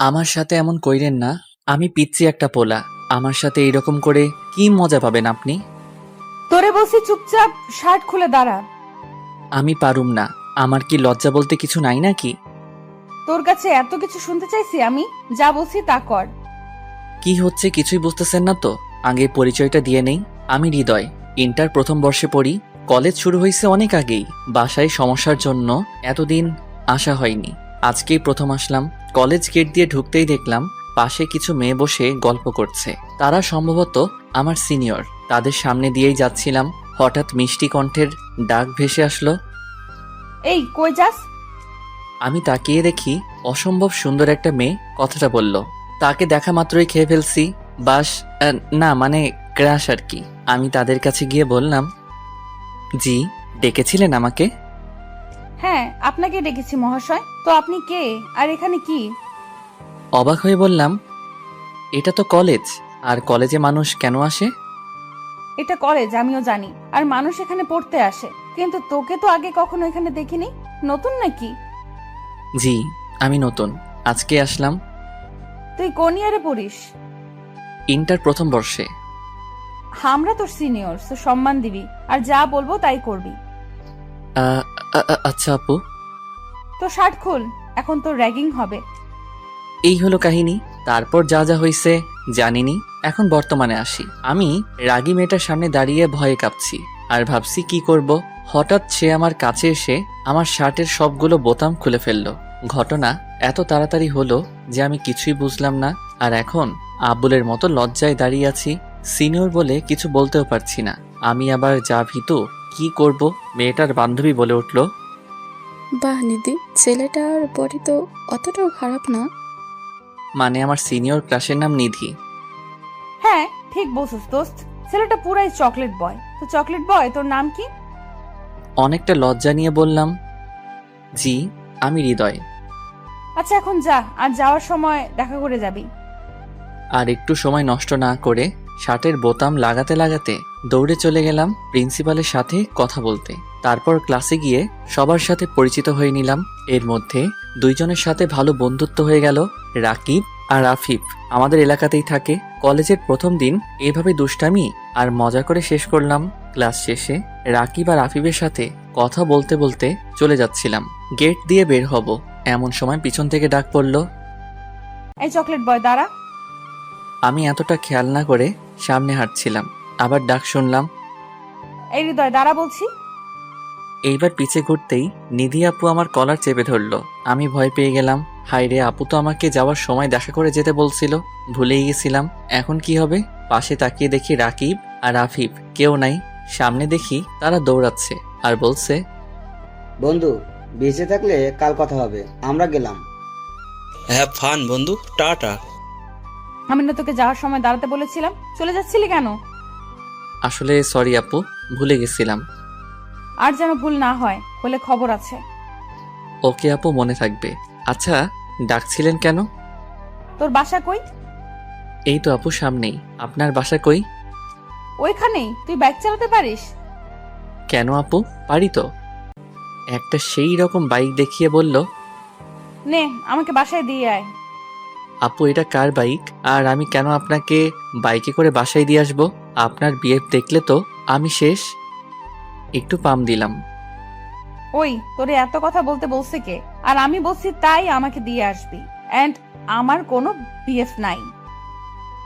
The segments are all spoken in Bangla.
আমার সাথে এমন কইরেন না। আমি পিচ্ছি একটা পোলা। আমার সাথে এইরকম করে কি মজা পাবেন আপনি? তোরে বলছি চুপচাপ শার্ট খুলে দাঁড়া। আমি পারুম না। আমার কি লজ্জা বলতে কিছু নাই নাকি? তোর কাছে এত কিছু শুনতে চাইছি আমি? যা বলছি তা কর। কি হচ্ছে কিছুই বুঝতেছেন না তো? আগে পরিচয়টা দিয়ে নেই। আমি হৃদয়, ইন্টার প্রথম বর্ষে পড়ি। কলেজ শুরু হয়েছে অনেক আগেই। বাসায় সমস্যার জন্য এতদিন আসা হয়নি। আজকেই প্রথম আসলাম। কলেজ গেট দিয়ে ঢুকতেই দেখলাম পাশে কিছু মেয়ে বসে গল্প করছে। তারা সম্ভবত আমার সিনিয়র। তাদের সামনে দিয়েই যাচ্ছিলাম, হঠাৎ মিষ্টি কণ্ঠের ডাক ভেসে আসলো। এই কই যাস? আমি তাকিয়ে দেখি অসম্ভব সুন্দর একটা মেয়ে কথাটা বলল। তাকে দেখা মাত্রই খেয়ে ফেলছি। বাস না মানে ক্রাশ আর কি। আমি তাদের কাছে গিয়ে বললাম, জি, ডেকেছিলেন আমাকে? হ্যাঁ, আপনাকে ডেকেছি মহাশয়। তো আপনি কে আর এখানে কি? অবাক হয়ে বললাম, এটা তো কলেজ। আর কলেজে মানুষ কেন আসে? এটা কলেজ আমিও জানি, আর মানুষ এখানে পড়তে আসে, কিন্তু তোকে তো আগে কখনো এখানে দেখিনি। নতুন নাকি? জি, আমি নতুন, আজকে আসলাম। তুই কোন ইয়ারে পড়িস? ইন্টার প্রথম বর্ষে। আমরা তোর সিনিয়র, তো সম্মান দিবি আর যা বলবো তাই করবি। আ- আচ্ছা আপু। তো শার্ট খুল, এখন তোর র্যাগিং হবে। এই হলো কাহিনী। তারপর যা যা হয়েছে জানিনি। এখন বর্তমানে আসি। আমি রাগী মেয়েটার সামনে দাঁড়িয়ে ভয়ে কাঁপছি আর ভাবছি কি করব। হঠাৎ সে আমার কাছে এসে আমার শার্টের সবগুলো বোতাম খুলে ফেললো। ঘটনা এত তাড়াতাড়ি হলো যে আমি কিছুই বুঝলাম না। আর এখন আব্বুলের মতো লজ্জায় দাঁড়িয়ে আছি। সিনিয়র বলে কিছু বলতেও পারছি না। আমি আবার যা ভীতু, কি করব। মেয়েটার বান্ধবী বলে উঠল, বাহ নিধি, ছেলেটার বডি তো অতটাও খারাপ না। মানে আমার সিনিয়র ক্লাসের নাম নিধি। হ্যাঁ, ঠিক বলছিস দোস্ত। ছেলেটা পুরাই চকলেট বয়। তো চকলেট বয়, তোর নাম কি? অনেকটা লজ্জা নিয়ে বললাম, জি, আমি হৃদয়। আচ্ছা এখন যা, আর যাওয়ার সময় দেখা করে যাবি। আর একটু সময় নষ্ট না করে শার্টের বোতাম লাগাতে লাগাতে দৌড়ে চলে গেলাম প্রিন্সিপালের সাথে কথা বলতে। তারপর ক্লাসে গিয়ে সবার সাথে পরিচিত হয়ে নিলাম। এর মধ্যে দুইজনের সাথে ভালো বন্ধুত্ব হয়ে গেল। রাকিব আর আফিফ আমাদের এলাকাতেই থাকে। কলেজের প্রথম দিন এভাবে দুষ্টামি আর মজা করে শেষ করলাম। ক্লাস শেষে রাকিব আর আফিফের সাথে কথা বলতে বলতে চলে যাচ্ছিলাম। গেট দিয়ে বের হব, এমন সময় পিছন থেকে ডাক পড়ল। এই চকলেট বয় দাঁড়া। আমি এতটা খেয়াল না করে সামনে হাঁটছিলাম, আবার ডাক শুনলাম। এই হৃদয় দাঁড়া বলছি। এইবার পিছে ঘুরতেই নিধি আপু আমার কলার চেপে ধরলো। আমি ভয় পেয়ে গেলাম। হায় রে, আপু তো আমাকে যাওয়ার সময় দেখা করে যেতে বলছিল, ভুলেই গেছিলাম। এখন কি হবে? পাশে তাকিয়ে দেখি রাকিব আর আফিফ কেউ নাই। সামনে দেখি তারা দৌড়াচ্ছে আর বলছে, বন্ধু, বেঁচে থাকলে কাল কথা হবে। আমরা গেলাম। হ্যাভ ফান বন্ধু, টাটা। আমি না তোকে যাওয়ার সময় দাঁড়াতে বলেছিলাম? চলে যাচ্ছিলি কেন? আসলে সরি আপু, ভুলে গেছিলাম। আর যেন ভুল না হয়, হলে খবর আছে। ওকে আপু, মনে থাকবে। আচ্ছা, ডাকছিলেন কেন? তোর বাসা কই? এই তো আপু সামনেই। আপনার বাসা কই? ওইখানেই। তুই বাইক চালাতে পারিস? কেন আপু, পারি তো। একটা সেই রকম বাইক দেখিয়ে বলল, নে, আমাকে বাসায় দিয়ে আয়। আপু এটা কার বাইক? আর আমি কেন আপনাকে বাইকে করে বাসায় দিয়ে আসবো? আপনার বিহেভ দেখলে তো আমি শেষ। একটু পাম দিলাম। ওই, তোরে এত কথা বলতে বলছে কে? আর আমি বলছি তাই আমাকে দিয়ে আসবি। এন্ড আমার কোনো বিএফ নাই।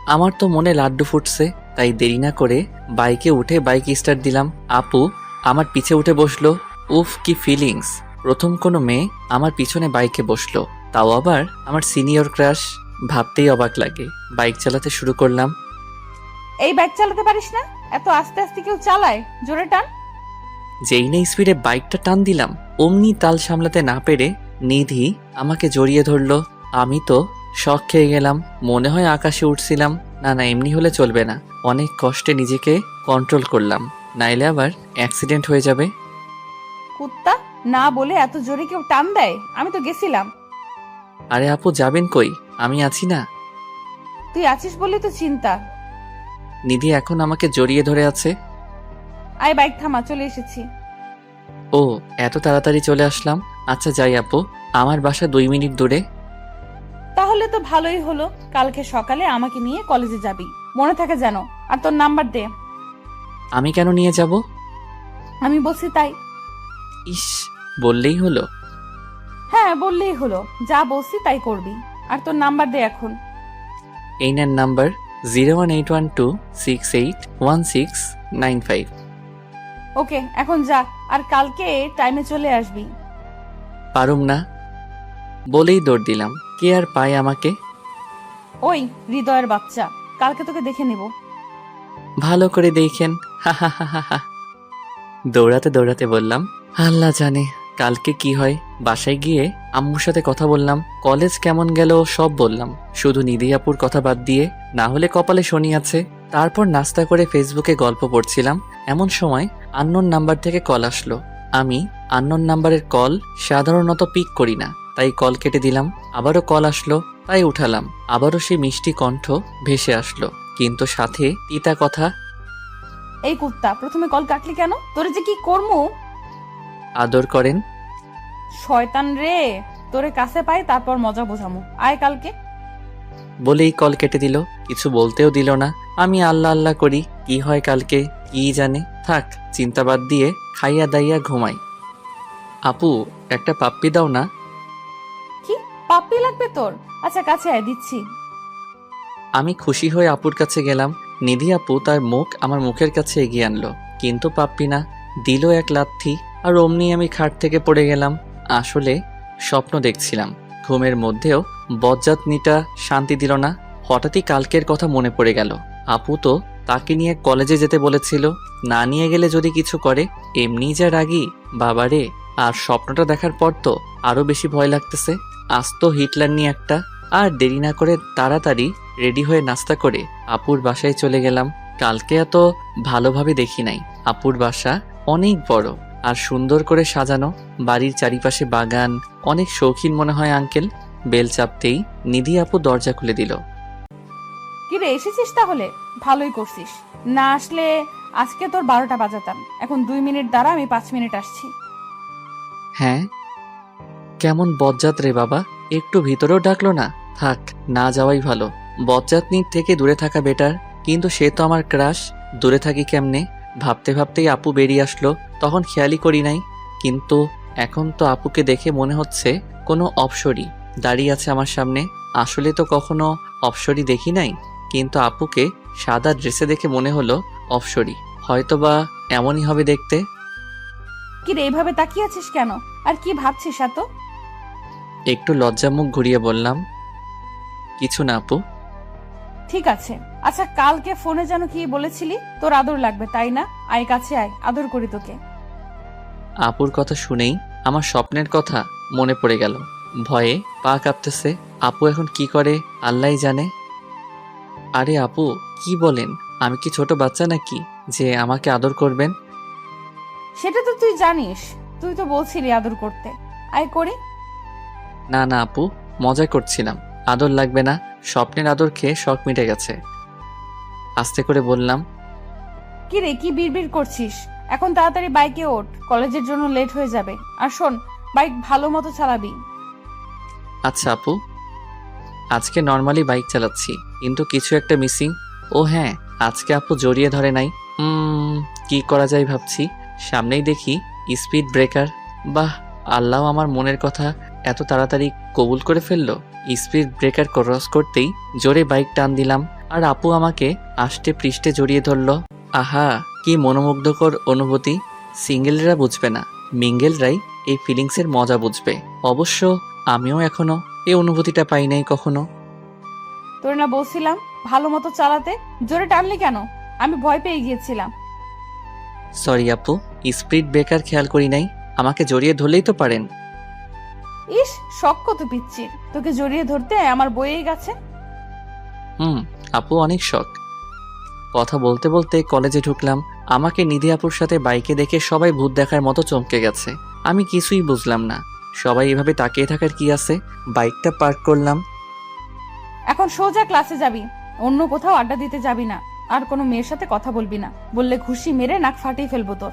আমার তো মনে লাড্ডু ফুটছে, তাই দেরি না করে বাইকে উঠে বাইক স্টার্ট দিলাম। আপু আমার পিছে উঠে বসলো। উফ, কি ফিলিংস! প্রথম কোনো মেয়ে আমার পিছনে বাইকে বসলো, তাও আবার আমার সিনিয়র ক্রাশ। ভাবতেই অবাক লাগে। বাইক চালাতে শুরু করলাম। এই বাইক চালাতে পারিস না? এত আস্তে আস্তে কেউ চালায়? জোরে টান। যেই না স্পিডে বাইকটা টান দিলাম, অমনি তাল সামলাতে না পেরে নিধি আমাকে জড়িয়ে ধরলো। আমি তো শক খেয়ে গেলাম। মনে হয় আকাশে উঠছিলাম। না না, এমনি হলে চলবে না। অনেক কষ্টে নিজেকে কন্ট্রোল করলাম, নাইলে আবার অ্যাক্সিডেন্ট হয়ে যাবে। কুত্তা, না বলে এত জোরে কেউ টান দেয়? আমি তো গেছিলাম। আরে আপু, যাবেন কই? আমি আছি না। তুই আছিস বলেই তো চিন্তা। নিধি এখন আমাকে জড়িয়ে ধরে আছে। আয় বাইক থামা, চলে এসেছি। ও, এত তাড়াতাড়ি চলে আসলাম। আচ্ছা যাই আপু, আমার বাসা 2 মিনিট দূরে। তাহলে তাহলে তো ভালোই হলো, কালকে সকালে আমাকে নিয়ে কলেজে যাবি, মনে থাকে যেন। আর তোর নাম্বার দে। আমি কেন নিয়ে যাব? আমি বলছি তাই। ইস, বললেই হলো। হ্যাঁ, বললেই হলো, যা বলছি তাই করবি। আর তোর নাম্বার দে এখন। এই নেন নাম্বার 01812681695। ওকে, এখন যা, আর কালকে টাইমে চলে আসবি। পারুম না বলেই দৌড় দিলাম। কে আর পায় আমাকে? ওই হৃদয়ের বাচ্চা, কালকে তোকে দেখে নেব। ভালো করে দেখেন। হা হা হা হা হা। দৌড়াতে দৌড়াতে বললাম, আল্লাহ জানে কালকে কি হয়। বাসায় গিয়ে আম্মুর সাথে কথা বললাম, কলেজ কেমন গেল সব বললাম, শুধু নিধি আপুর কথা বাদ দিয়ে, না হলে কপালে শনি আছে। তারপর নাস্তা করে ফেসবুকে গল্প পড়ছিলাম, এমন সময় আননোন নাম্বার থেকে কল আসলো। আমি আননোন নাম্বারের কল সাধারণত পিক করি না, তাই কল কেটে দিলাম। আবারও কল আসলো, তাই উঠালাম। আবারও সেই মিষ্টি কণ্ঠ ভেসে আসলো, কিন্তু সাথে তিতা কথা। এই কুত্তা, প্রথমে কল কাটলি কেন? তোরে যে কি করমু। আদর করেন। শয়তান রে, তোরে কাছে পাই তারপর মজা বোঝামু। আয় কালকে। বলেই কল কেটে দিল, কিছু বলতেও দিল না। আমি আল্লাহ আল্লাহ করি, কি হয় কালকে কি জানে। থাক, চিন্তা বাদ দিয়ে খাইয়া দাইয়া ঘুমাই। আপু, একটা পাপ্পি দাও না। কি পাপ্পি লাগবে তোর? আচ্ছা, কাছে আয়, দিচ্ছি। আমি খুশি হয়ে আপুর কাছে গেলাম। নিধি আপু তার মুখ আমার মুখের কাছে এগিয়ে আনলো, কিন্তু পাপ্পি না, দিল এক লাথি। আর অমনি আমি খাট থেকে পড়ে গেলাম। আসলে স্বপ্ন দেখছিলাম, ঘুমের মধ্যেও বজ্জাতনিটা শান্তি দিল না। হঠাৎই কালকের কথা মনে পড়ে গেল। আপু তো তাকে নিয়ে কলেজে যেতে বলেছিল, না নিয়ে গেলে যদি কিছু করে। এমনি যা রাগি বাবারে। আর স্বপ্নটা দেখার পর তো আরো বেশি ভয় লাগতেছে। আস্ত হিটলার নিয়ে একটা। আর দেরি না করে তাড়াতাড়ি রেডি হয়ে নাস্তা করে আপুর বাসায় চলে গেলাম। কালকে এত ভালোভাবে দেখি নাই। আপুর বাসা অনেক বড় আর সুন্দর করে সাজানো, বাড়ির চারিপাশে বাগান। অনেক শৌখিন মনে হয় আঙ্কেল। বেল চাপতেই নিধি আপু দরজা খুলে দিল। কি রে, এসেছিস তাহলে? ভালোই করছিস। না আসলে আজকে তোর 12টা বাজাতাম। এখন 2 মিনিট দাঁড়া, আমি 5 মিনিট আসছি। হ্যাঁ, কেমন বজ্জাত রে বাবা, একটু ভিতরেও ডাকলো না। থাক, না যাওয়াই ভালো। বজ্জাতনির থেকে দূরে থাকা বেটার, কিন্তু সে তো আমার ক্রাশ, দূরে থাকি কেমনে। ভাবতে ভাবতেই আপু বেরিয়ে আসলো, তখন খেয়ালই করি নাই। কিন্তু এখন তো আপুকে দেখে মনে হচ্ছে কোনো অপসরী দাঁড়িয়ে আছে আমার সামনে। আসলে তো কখনো অপসরী দেখি নাই, কিন্তু আপুকে সাদা ড্রেসে দেখে মনে হলো অপসরী। হয়তোবা এমনই হবে দেখতে। কি রে, এইভাবে তাকিয়ে আছিস কেন? আর কি ভাবছিস এত? একটু লজ্জা মুখ ঘুরিয়ে বললাম, কিছু না আপু। ঠিক আছে। আচ্ছা, কালকে ফোনে যেন কি বলেছিলি তোর আদর লাগবে, তাই না? আয় কাছে আয়, আদর করি তোকে। আপুর কথা শুনেই আমার স্বপ্নের কথা মনে পড়ে গেল। ভয়ে পা কাঁপতেছে। আপু এখন কি করে আল্লাহই জানে। আরে আপু, কি বলেন? আমি কি ছোট বাচ্চা নাকি যে আমাকে আদর করবেন? সেটা তো তুই জানিস, তুই তো বলছিলি আদর করতে। আয় করি। না না আপু, মজা করছিলাম। আদর লাগবে না, স্বপ্নের আদর খেয়ে শখ মিটে গেছে। আস্তে করে বললাম। কি রে, কি বিড়বিড় করছিস? এখন তাড়াতাড়ি বাইকে ওঠ, কলেজের জন্য লেট হয়ে যাবে। আর শোন, বাইক ভালো মতো চালাবি। আচ্ছা আপু, আজকে নর্মালি বাইক চালাচ্ছি, কিন্তু কিছু একটা মিসিং। ও হ্যাঁ, আজকে আপু জড়িয়ে ধরে নাই। কি করা যায় ভাবছি। সামনেই দেখি স্পিড ব্রেকার। বাহ, আল্লাহ আমার মনের কথা এত তাড়াতাড়ি কবুল করে ফেললো। স্পিড ব্রেকার ক্রস করতেই জোরে বাইক টান দিলাম, আর আপু আমাকে আষ্টে পৃষ্ঠে জড়িয়ে ধরলো। আহা, কি মনোমুগ্ধকর অনুভূতি। সিঙ্গেলরা বুঝবে না, মিঙ্গেলরাই এই ফিলিংসের মজা বুঝবে। অবশ্য আমিও এখনো এই অনুভূতিটা পাই নাই কখনো। তোর না বলছিলাম ভালো মতো চালাতে, জোরে টানলি কেন? আমি ভয় পেয়ে গিয়েছিলাম। সরি আপু, স্পিড ব্রেকার খেয়াল করি নাই। আমাকে জড়িয়ে ধরলেই তো পারেন। ইস, শখ কত পিচ্ছির, তোকে জড়িয়ে ধরতে আমার বইয়েই গেছে। আপু অনেক শখ। কথা বলতে বলতে কলেজে ঢুকলাম। আমাকে নিধি আপুর সাথে বাইকে দেখে সবাই ভূত দেখার মতো চমকে গেছে। আমি কিছুই বুঝলাম না, সবাই এভাবে তাকিয়ে থাকার কি আছে। বাইকটা পার্ক করলাম। এখন সোজা ক্লাসে যাবি, অন্য কোথাও আড্ডা দিতে যাবি না। আর কোনো মেয়ের সাথে কথা বলবি না, বললে ঘুষি মেরে নাক ফাটিয়ে ফেলবো তোর।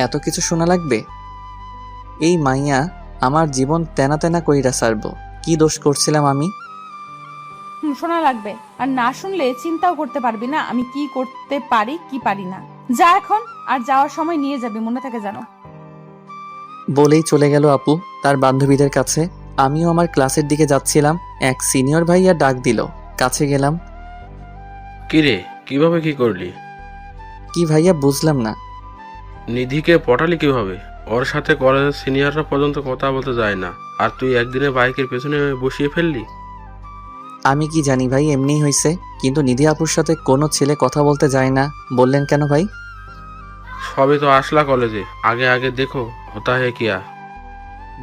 এত কিছু শোনা লাগবে? এই মাইয়া আমার জীবন তেনা তেনা কইরা সারবো। কি দোষ করছিলাম আমি? শোনা লাগবে, আর না শুনলে চিন্তাও করতে পারবি না আমি কি করতে পারি কি পারি না। যা এখন, আর যাওয়ার সময় নিয়ে যাবি, মনে থাকে জানো। বলেই চলে গেল আপু তার বান্ধবীদের কাছে। আমিও আমার ক্লাসের দিকে যাচ্ছিলাম, এক সিনিয়র ভাইয়া ডাক দিল। কাছে গেলাম। কিরে, কিভাবে কি করলি? কি ভাইয়া, বুঝলাম না। নিধিকে পটালি কিভাবে? ওর সাথে কলেজের সিনিয়ররা পর্যন্ত কথা বলতে যায় না, আর তুই একদিনে বাইকের পেছনে বসিয়ে ফেললি? আমি কি জানি ভাই, এমনিই হয়েছে। কিন্তু নিধি আপুর সাথে কোনো ছেলে কথা বলতে যায় না বললেন কেন ভাই? সবে তো আসলা কলেজে, আগে আগে দেখো হতা হে কিয়া।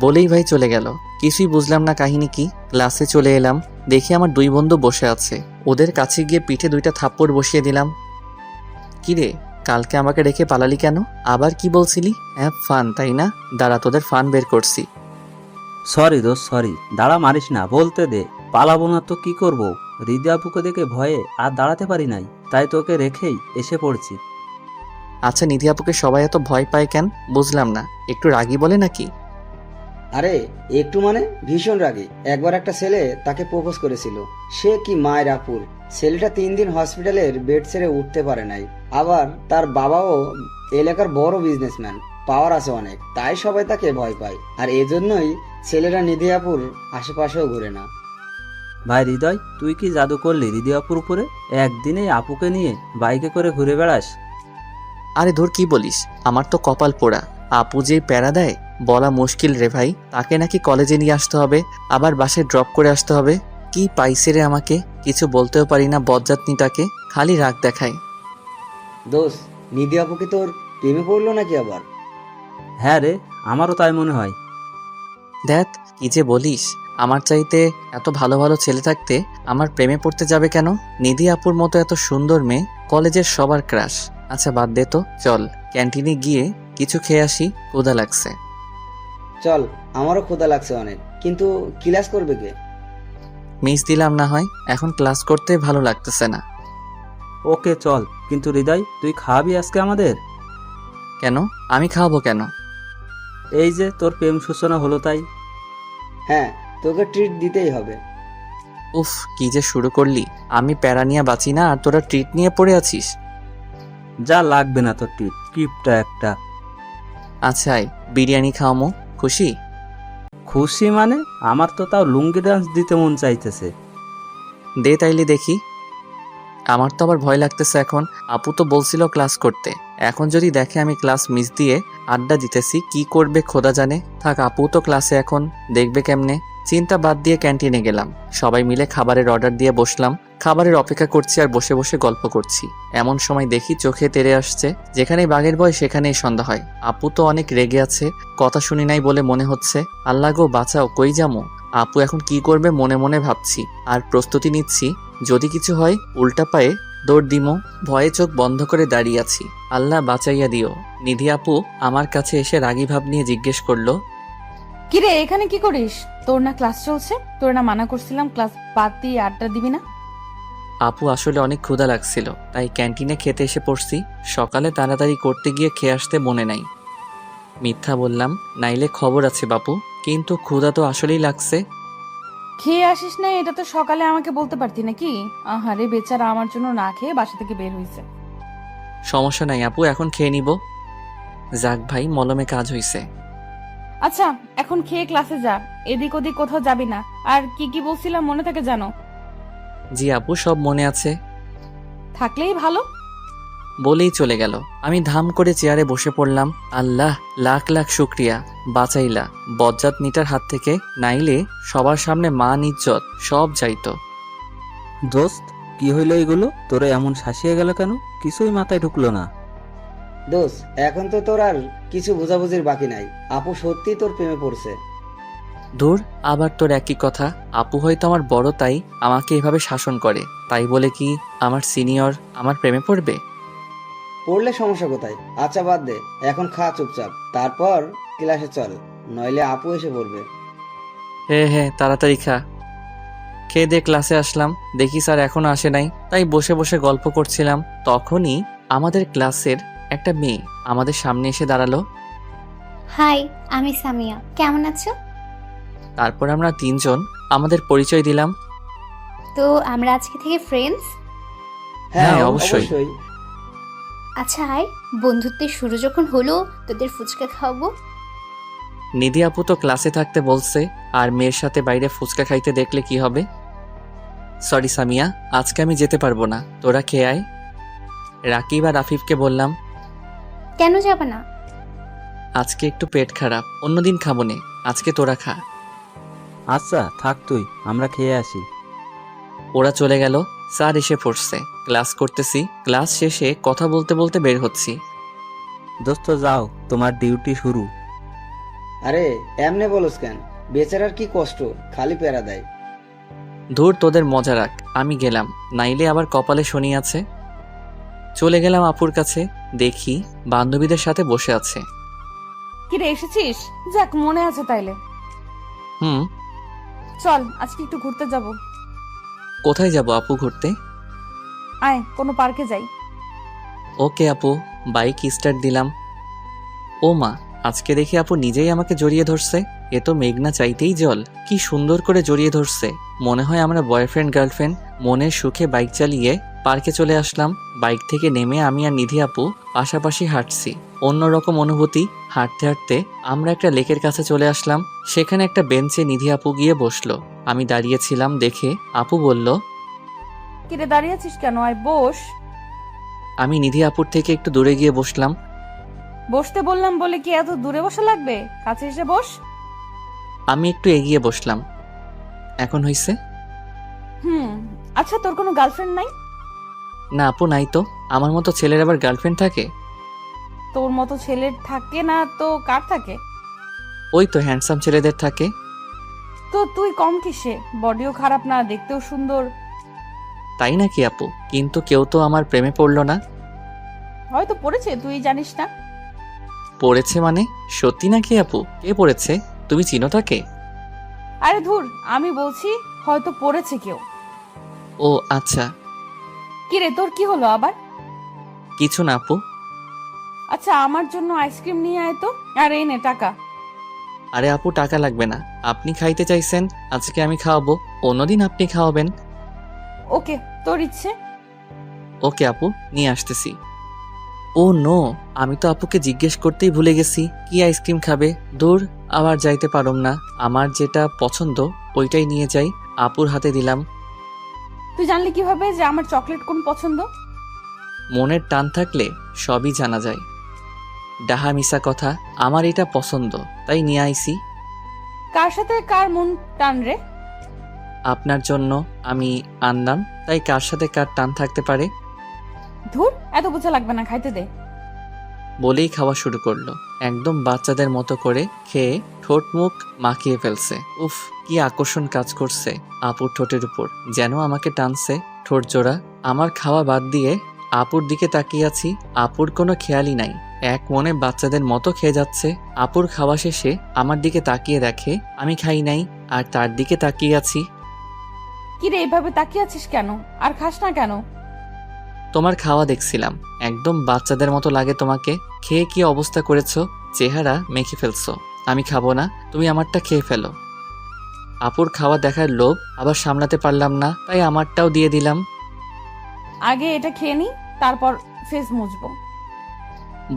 বলেই ভাই চলে গেল। কিছুই বুঝলাম না কাহিনী কি। ক্লাসে চলে এলাম, দেখি আমার দুই বন্ধু বসে আছে। ওদের কাছে গিয়ে পিঠে 2টা থাপ্পড় বসিয়ে দিলাম। কিরে, কালকে আমাকে রেখে পালালি কেন? আবার কি বলছিলি? হ্যাঁ ফান, তাই না? দাঁড়া, তোদের ফান বের করছি। সরি দোস্ত, সরি। দাঁড়া, মারিস না, বলতে দে। পালাবো না তো কি করব? হৃদয় আপুকে দেখে ভয়ে আর দাঁড়াতে পারি নাই, তাই তোকে রেখেই এসে পড়ছি। আচ্ছা, নিধি আপুকে সবাই এত ভয় পায় কেন বুঝলাম না। একটু রাগী বলে নাকি? আরে একটু মানে ভীষণ রাগী। একবার একটা ছেলে তাকে প্রপোজ করেছিল। সে কি মায়ের আপুর। ছেলেটা 3 দিন হসপিটালের বেড ছেড়ে উঠতে পারে নাই। আবার তার বাবাও এলাকার বড় বিজনেসম্যান, পাওয়ার আছে অনেক, তাই সবাই তাকে ভয় পায়। আর এজন্যই ছেলেরা নিধি আপুর আশেপাশেও ঘুরে না। ভাই হৃদয়, তুই কি জাদু করলি হৃদয় আপুর উপরে? একদিনেই আপুকে নিয়ে বাইকে করে ঘুরে বেড়াস? আরে ধুর, কি বলিস? আমার তো কপাল পোড়া। আপু যে প্যারা দেয় বলা মুশকিল রে ভাই। তাকে নাকি কলেজে নিয়ে আসতে হবে, আবার বাসায় ড্রপ করে আসতে হবে। কি পাইছে রে আমাকে, কিছু বলতেও পারি না বজ্জাতনিটাকে, খালি রাগ দেখায়। দোস্ত, নিধি আপু কি তোর প্রেমে পড়লো নাকি আবার? হ্যাঁ রে, আমারও তাই মনে হয়। দেখ কি যে বলিস, আমার চাইতে এত ভালো ভালো ছেলে থাকতে আমার প্রেমে পড়তে যাবে কেন? নিধি আপুর মতো এত সুন্দর মেয়ে কলেজের সবার ক্রাশ। আচ্ছা বাদ দে তো, চল ক্যান্টিনে গিয়ে কিছু খেয়ে আসি, ক্ষুধা লাগছে। চল, আমারও ক্ষুধা লাগছে অনেক, কিন্তু ক্লাস করবে কে? মিস দিলাম না হয়, এখন ক্লাস করতে ভালো লাগতেছে না। ওকে চল, কিন্তু হৃদয় তুই খাওয়াবি আজকে আমাদের? কেন? আমি খাওয়াবো কেন? এই যে তোর প্রেম সূচনা হলো তাই। হ্যাঁ, তোকে ট্রিট দিতেই হবে। উফ, কি যে শুরু করলি। আমি প্যারা নিয়ে বাঁচি না, আর তোরা ট্রিট নিয়ে পড়ে আছিস। যা, লাগবে না তোর টিপ, কিপটা একটা। আচ্ছা আয়, বিরিয়ানি খাওয়ামো, খুশি? খুশি মানে? আমার তো তাও লুঙ্গি ডান্স দিতে মন চাইতেছে। দে তাইলে দেখি। আমার তো আবার ভয় লাগতেছে এখন। আপু তো বলছিল ক্লাস করতে, এখন যদি দেখে আমি ক্লাস মিস দিয়ে আড্ডা দিতেছি, কি করবে খোদা জানে। থাক, আপু তো ক্লাসে, এখন দেখবে কেমনে। চিন্তা বাদ দিয়ে ক্যান্টিনে গেলাম। সবাই মিলে খাবারের অর্ডার দিয়ে বসলাম। খাবারের অপেক্ষা করছি আর বসে বসে গল্প করছি। এমন সময় দেখি চোখে তেড়ে আসছে, যেখানেই বাঘের ভয় সেখানেই সন্ধ্যা হয়। আপু তো অনেক রেগে আছে, কথা শুনি নাই বলে মনে হচ্ছে। আল্লাহ গো বাঁচাও, কই যামো। আপু এখন কি করবে মনে মনে ভাবছি, আর প্রস্তুতি নিচ্ছি যদি কিছু হয় উল্টা পায়ে দৌড় দিমো। ভয়ে চোখ বন্ধ করে দাঁড়িয়ে আছি। আল্লাহ বাঁচাইয়া দিও। নিধি আপু আমার কাছে এসে রাগী ভাব নিয়ে জিজ্ঞেস করলো, কিরে এখানে কি করিস? তোর না ক্লাস চলছে? তোর না মানা করছিলাম ক্লাস বাদ দিয়ে আড্ডা দিবি না? আপু আসলে অনেক ক্ষুধা লাগছিল, তাই ক্যান্টিনে খেতে এসে পড়ছি। সকালে তাড়াতাড়ি করতে গিয়ে খেয়ে আসতে মনে নাই। মিথ্যা বললাম, নাইলে খবর আছে বাপু, কিন্তু ক্ষুধা তো আসলেই লাগছে। খেয়ে আসিস না, এটা তো সকালে আমাকে বলতে পারতি নাকি? আহারে বেচারা আমার জন্য না খেয়ে বাসা থেকে বের হয়েছে। সমস্যা নাই আপু, এখন খেয়ে নিব। যাক ভাই, মলমে কাজ হইছে। আচ্ছা এখন খেয়ে ক্লাসে যা, এদিক ওদিক কোথাও যাবি না। আর কি কি বলছিলাম মনে থাকে জানো? জি আপু, সব মনে আছে। থাকলেই ভালো। বলেই চলে গেল। আমি ধাম করে চেয়ারে বসে পড়লাম। আল্লাহ লাখ লাখ শুক্রিয়া, বাঁচাইলা বজ্জাত নিটার হাত থেকে, নাইলে সবার সামনে মান ইজ্জত সব যাইতো। দোস্ত, কি হইলো এগুলো? তোরা এমন শাসিয়ে গেল কেন? কিছুই মাথায় ঢুকলো না। দোস্ত, এখন তো তোর আর কিছু বোঝাবুঝির বাকি নাই। আপু সত্যি তোর প্রেমে পড়ছে। দূর, আবার তোর একই কথা। আপু হয়তো আমার বড়, তাই আমাকে এভাবে শাসন করে। তাই বলে কি আমার সিনিয়র আমার প্রেমে পড়বে? পড়লে সমস্যা কোথায়? আচ্ছা বাদ দে, এখন খা চুপচাপ, তারপর ক্লাসে চল, নইলে আপু এসে পড়বে। হ্যাঁ হ্যাঁ, তাড়াতাড়ি খা। খেয়ে দিয়ে ক্লাসে আসলাম, দেখি স্যার এখনো আসে নাই। তাই বসে বসে গল্প করছিলাম। তখনই আমাদের ক্লাসের একটা মেয়ে আমাদের সামনে এসে দাঁড়ালো। হাই, আমি সামিয়া। কেমন আছো? তারপর আমরা 3জন আমাদের পরিচয় দিলাম। তো আমরা আজকে থেকে ফ্রেন্ডস। হ্যাঁ, অবশ্যই। আচ্ছা আয়, বন্ধুত্বের শুরু যখন হলো তোদের ফুচকা খাওয়াবো। নিধি আপু তো ক্লাসে থাকতে বলছে, আর মেয়ের সাথে বাইরে ফুচকা খাইতে দেখলে কি হবে? সরি সামিয়া, আজকে আমি যেতে পারবো না, তোরা খেয়ে আয়। রাকিব আর আফিফকে বললাম, কেন যাবে না? আজকে একটু পেট খারাপ, অন্যদিন খাবো নে, আজকে তোরা খা। আচ্ছা থাক তুই, আমরা খেয়ে আসি। ওরা চলে গেল। স্যার এসে পড়ছে, ক্লাস করতেছি। ক্লাস শেষে কথা বলতে বলতে বের হচ্ছি। দোস্ত যাও, তোমার ডিউটি শুরু। আরে এমনে বলস কেন? বেচারার কি কষ্ট, খালি প্যারা দেয়। ধুর, তোদের মজা রাখ, আমি গেলাম, নাইলে আবার কপালে শনি আছে। চলে গেলাম আপুর কাছে, দেখি বান্ধবীদের সাথে বসে আছে। কিরে এসেছিস? যাক, মনে আছে তাইলে। হুম। চল আজকে একটু ঘুরতে যাব। কোথায় যাব আপু ঘুরতে? আয় কোনো পার্কে যাই। ওকে আপু, বাইক স্টার্ট দিলাম। ও মা, আজকে দেখি আপু নিজেই আমাকে জড়িয়ে ধরছে। এ তো মেঘনা চাইতেই জল, কি সুন্দর করে জড়িয়ে ধরছে। মনে হয় আমরা বয়ফ্রেন্ড গার্লফ্রেন্ড। মনের সুখে বাইক চালিয়ে পার্কে চলে আসলাম। বাইক থেকে নেমে আমি আর নিধি আপু পাশাপাশি হাঁটছি, অন্যরকম অনুভূতি। হাঁটতে হাঁটতে আমরা একটা লেকের কাছে চলে আসলাম। সেখানে একটা বেঞ্চে নিধি আপু গিয়ে বসলো। আমি দাঁড়িয়েছিলাম দেখে আপু বলল, কিরে দাঁড়িয়ে আছিস কেন? আয় বস। আমি নিধি আপুর থেকে একটু দূরে গিয়ে বসলাম। বসতে বললাম বলে কি এত দূরে বসা লাগবে? কাছে এসে বস। আমি একটু এগিয়ে বসলাম। এখন হইছে? আচ্ছা, তোর কোনো গার্লফ্রেন্ড নাই? না আপু, নাই তো। আমার মতো ছেলের আবার গার্লফ্রেন্ড থাকে? তোর মতো ছেলের থাকে না তো কার থাকে? ওই তো হ্যান্ডসাম ছেলেদের থাকে। তো তুই কম কিসে? বডিও খারাপ না, দেখতেও সুন্দর। তাই নাকি আপু? কিন্তু কেউ তো আমার প্রেমে পড়লো না। হয়তো পড়েছে, তুই জানিস না। পড়েছে মানে? সত্যি নাকি আপু? কে পড়েছে? তুমি চিনো তাকে? আরে ধুর, আমি বলছি হয়তো পড়েছে কেউ। ও আচ্ছা। কিরে তোর কি হলো আবার? কিছু না আপু। আচ্ছা, আমার জন্য আইসক্রিম নিয়ে আয় তো। আর এই নে টাকা। আরে আপু, টাকা লাগবে না। আপনি খাইতে চাইছেন, আজকে আমি খাওয়াবো, অন্যদিন আপনি খাওয়াবেন। ওকে, তোর ইচ্ছে। ওকে আপু, নিয়ে আসতেছি। ও নো, আমি তো আপুকে জিজ্ঞেস করতেই ভুলে গেছি কি আইসক্রিম খাবে। দূর, আবার যাইতে পারুম না। আমার যেটা পছন্দ ওইটাই নিয়ে যাই। আপুর হাতে দিলাম। তুই জানলি কিভাবে যে আমার চকলেট কোন পছন্দ? মনের টান থাকলে সবই জানা যায়। ডাহা মিশা কথা, আমার এটা পছন্দ তাই নিয়ে আইছি। কার সাথে কার মন টান রে? আপনার জন্য আমি আনলাম, তাই কার সাথে কার টান থাকতে পারে। ধুর, এত বোঝা লাগবে না, খাইতে দে। বলেই খাওয়া শুরু করলো, একদম বাচ্চাদের মতো করে খেয়ে ঠোঁট মুখ মাখিয়ে ফেলছে। উফ, কি আকর্ষণ কাজ করছে আপুর ঠোঁটের উপর, যেন আমাকে টানছে ঠোঁট জোড়া। আমার খাওয়া বাদ দিয়ে আপুর দিকে তাকিয়ে আছি। আপুর কোনো খেয়ালই নাই, এক মনে বাচ্চাদের মতো খেয়ে যাচ্ছে। আপুর খাওয়া শেষে আমার দিকে তাকিয়ে দেখে আমি খাই নাই, আর তার দিকে তাকিয়ে আছি। কিরে এভাবে তাকিয়ে আছিস কেন? আর খাস না কেন? তোমার খাওয়া দেখছিলাম, একদম বাচ্চাদের মতো লাগে তোমাকে। খেয়ে কি অবস্থা করেছো, চেহারা মেখে ফেলছো। আমি খাবো না, তুমি আমারটা খেয়ে ফেলো। আপুর খাওয়া দেখার লোভ আবার সামলাতে পারলাম না, তাই আমারটাও দিয়ে দিলাম। আগে এটা খেয়ে নি, তারপর ফেস মুছবো।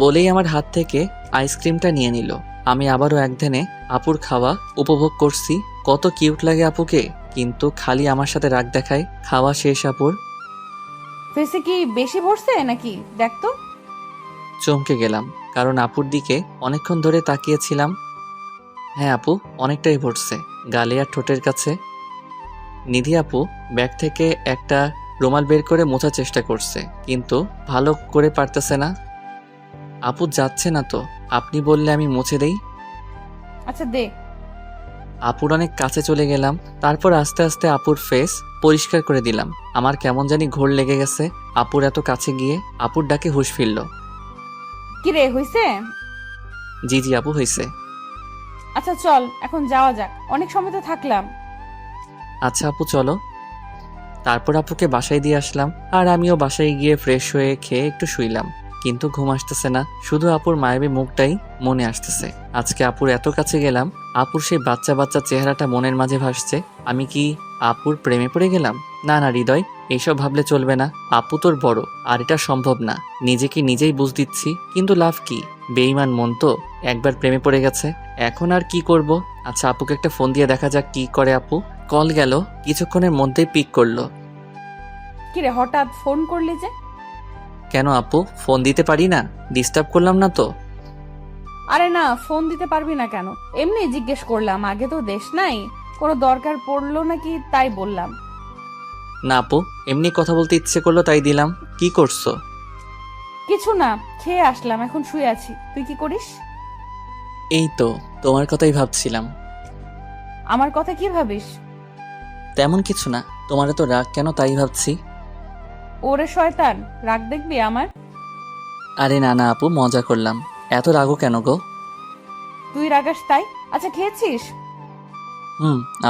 বলেই আমার হাত থেকে আইসক্রিমটা নিয়ে নিল। আমি আবারও একধানে আপুর খাওয়া উপভোগ করছি। কত কিউট লাগে আপুকে, কিন্তু খালি আমার সাথে রাগ দেখায়। খাওয়া শেষ আপুর। ফেসে কি বেশি ভরছে নাকি দেখ তো। চমকে গেলাম, কারণ আপুর দিকে অনেকক্ষণ ধরে তাকিয়েছিলাম। হ্যাঁ আপু, অনেকটাই ভরছে, গালে আর ঠোঁটের কাছে। নিধি আপু ব্যাগ থেকে একটা রুমাল বের করে মোছার চেষ্টা করছে, কিন্তু ভালো করে পারতেছে না। আপু যাচ্ছে না তো, আপনি বললে আমি মুছে দেই। আচ্ছা দে। আপুর অনেক কাছে চলে গেলাম, তারপর আস্তে আস্তে আপুর ফেস পরিষ্কার করে দিলাম। আমার কেমন জানি ঘোর লেগে গেছে আপুর এত কাছে গিয়ে। আপুর ডাকে হুঁশ ফিরল। কিরে হইছে? জি জি আপু, হয়েছে। আচ্ছা চল এখন যাওয়া যাক, অনেক সময় তো থাকলাম। আচ্ছা আপু চলো। তারপর আপুকে বাসায় দিয়ে আসলাম, আর আমিও বাসায় গিয়ে ফ্রেশ হয়ে খেয়ে একটু শুইলাম। কিন্তু ঘুম আসতেছে না, শুধু আপুর মায়াবী মুখটাই মনে আসতেছে। আজকে আপুর এত কাছে গেলাম, আপুর সেই বাচ্চা বাচ্চা চেহারাটা মনের মাঝে ভাসছে। আমি কি আপুর প্রেমে পড়ে গেলাম? না না হৃদয়, এইসব ভাবলে চলবে না। আপু তোর বড়, আর এটা সম্ভব না। নিজেকে নিজেই বুঝ দিচ্ছি, কিন্তু লাভ কি? বেঈমান মন তো, একবার প্রেমে পড়ে গেছে, এখন আর কি করব? আচ্ছা আপুকে একটা ফোন দিয়ে দেখা যাক কি করে আপু। কল গেল, কিছুক্ষণের মধ্যেই পিক করলো। কিরে হঠাৎ ফোন করলি যে? কেন আপু, ফোন দিতে পারি না? ডিস্টার্ব করলাম না তো? আরে না, ফোন দিতে পারবি না কেন, এমনি জিজ্ঞেস করলাম। আগে তো দেশ নাই, কোনো দরকার পড়লো নাকি তাই বললাম। না আপু, এমনি কথা বলতে ইচ্ছে করলো তাই দিলাম। কি করছো? কিছু না, খেয়ে আসলাম, এখন শুয়ে আছি। তুই কি করিস? এই তো তোমার কথাই ভাবছিলাম। আমার কথা কি ভাবিস? তেমন কিছু না, তোমার তো রাগ কেন তাই ভাবছি। ওরে শয়তান, রাগ দেখবি আমার? আরে না না আপু, মজা করলাম। এত রাগও কেন গো? তুই রাগাস তাই। আচ্ছা খেয়েছিস?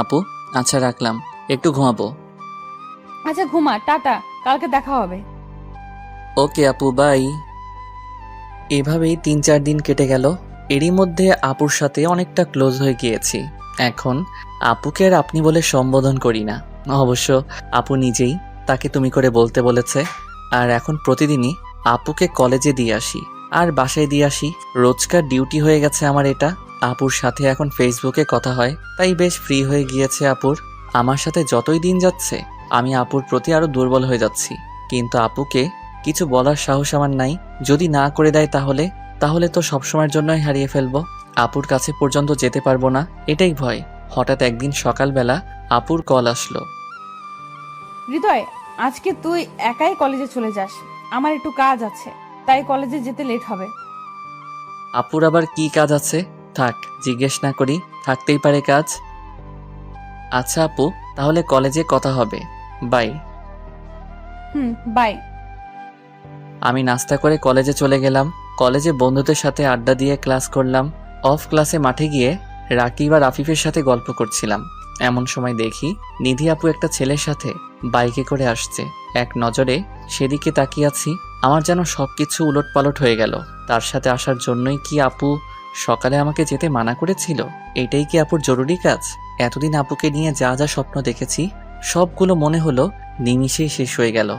আপু, আচ্ছা রাখলাম, একটু ঘুমাবো। আচ্ছা ঘুমা, টাটা, কালকে দেখা হবে। ওকে আপু, বাই। এভাবেই 3-4 দিন কেটে গেল। এরই মধ্যে আপুর সাথে অনেকটা ক্লোজ হয়ে গিয়েছি। এখন আপুকে আর আপনি বলে সম্বোধন করি না। অবশ্য আপু নিজেই তাকে তুমি করে বলতে বলেছে। আর এখন প্রতিদিনই আপুকে কলেজে দিয়ে আসি আর বাসায় দিয়ে আসি, রোজকার ডিউটি হয়ে গেছে আমার এটা। আপুর সাথে এখন ফেসবুকে কথা হয়, তাই বেশ ফ্রি হয়ে গিয়েছে আপুর। আমার সাথে যতই দিন যাচ্ছে আমি আপুর প্রতি আরো দুর্বল হয়ে যাচ্ছি, কিন্তু আপুকে কিছু বলার সাহস আমার নাই। যদি না করে দেয় তাহলে তো সবসময়ের জন্যই হারিয়ে ফেলবো। আপুর কাছে পর্যন্ত যেতে পারবো না, এটাই ভয়। হঠাৎ একদিন সকালবেলা আপুর কল আসলো। হৃদয়, আজকে তুই একাই কলেজে চলে যাস, আমার একটু কাজ আছে, তাই কলেজে যেতে লেট হবে। আপুর আবার কি কাজ আছে? থাক, জিজ্ঞেস না করি, থাকতেই পারে কাজ। আচ্ছা আপু, তাহলে কলেজে কথা হবে, বাই। বাই। আমি নাস্তা করে কলেজে চলে গেলাম। কলেজে বন্ধুদের সাথে আড্ডা দিয়ে ক্লাস করলাম। অফ ক্লাসে মাঠে গিয়ে রাকিব আর আফিফের সাথে গল্প করছিলাম। এমন সময় দেখি নিধি আপু একটা ছেলের সাথে বাইকে করে আসছে। এক নজরে সেদিকে তাকিয়ে আছি, আমার যেন সবকিছু উলটপালট হয়ে গেল। তার সাথে আসার জন্যই কি আপু সকালে আমাকে যেতে মানা করেছিল? এটাই কি আপুর জরুরি কাজ? এতদিন আপুকে নিয়ে যা যা স্বপ্ন দেখেছি সবগুলো মনে হলো নিমিষেই শেষ হয়ে গেল।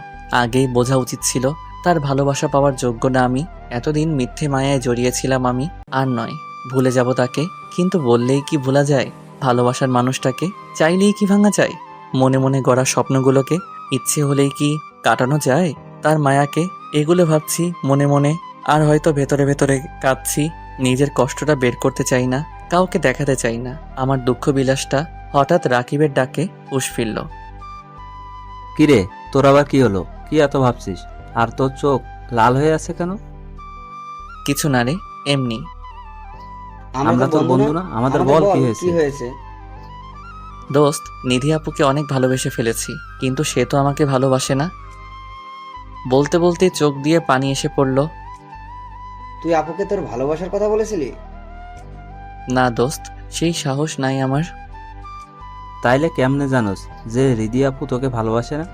আগেই বোঝা উচিত ছিল তার ভালোবাসা পাওয়ার যোগ্য না আমি। এতদিন মিথ্যে মায়ায় জড়িয়েছিলাম আমি। আর নয়, ভুলে যাব তাকে, কিন্তু বললেই কি ভোলা যায়? ভালোবাসার মানুষটাকে চাইলেই কি ভাঙা যায়? মনে মনে গড়া স্বপ্নগুলোকে ইচ্ছে হলেই কি কাটানো যায়? তার মায়াকে, এগুলো ভাবছি মনে মনে, আর হয়তো ভেতরে ভেতরে কাঁদছি। নিজের কষ্টটা বের করতে চাই না, কাউকে দেখাতে চাই না আমার দুঃখ বিলাসটা। হঠাৎ রাকিবের ডাকে হুঁশ ফিরল। কিরে, তোর আবার কি হলো? কি এত ভাবছিস? আর তোর চোখ লাল হয়ে আছে কেন? কিছু না রে, এমনি। আমরা তোর বন্ধু না? আমাদের বল কি হয়েছে? হয়েছে? দোস্ত, নিধি আপুকে অনেক ভালোবেসে ফেলেছি, কিন্তু সে তো আমাকে ভালোবাসে না। বলতে বলতে চোখ দিয়ে পানি এসে পড়ল। তুই আপুকে তোর ভালোবাসার কথা বলেছিলি? না দোস্ত, সেই সাহস নাই আমার। তাইলে কেমনে জানোস যে রিদি আপু তোকে ভালোবাসে না?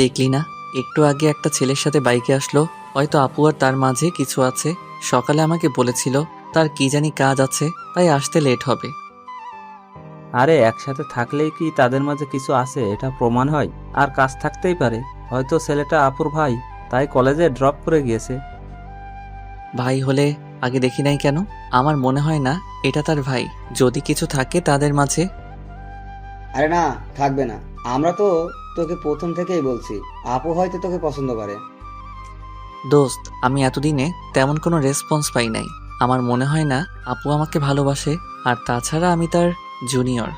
দেখলি না, একটু আগে একটা ছেলের সাথে বাইকে আসলো। হয়তো আপু আর তার মাঝে কিছু আছে। সকালে আমাকে বলেছিল তার কি জানি কাজ আছে, তাই আসতে লেট হবে। আরে একসাথে থাকলেই কি তাদের মাঝে কিছু আছে এটা প্রমাণ হয়? আর কাজ থাকতেই পারে, হয়তো ছেলেটা আপুর ভাই, তাই কলেজে ড্রপ করে গিয়েছে। ভাই হলে আগে দেখি নাই কেন? আমার মনে হয় না এটা তার ভাই। যদি কিছু থাকে তাদের মাঝে। আরে না, থাকবে না। আমরা তো তোকে প্রথম থেকেই বলছি, আপু হয়তো তোকে পছন্দ করে। দোস্ত, আমি এতদিনে তেমন কোনো রেসপন্স পাই নাই। আমার মনে হয় না আপু আমাকে ভালোবাসে, আর তাছাড়া আমি তার জুনিয়র।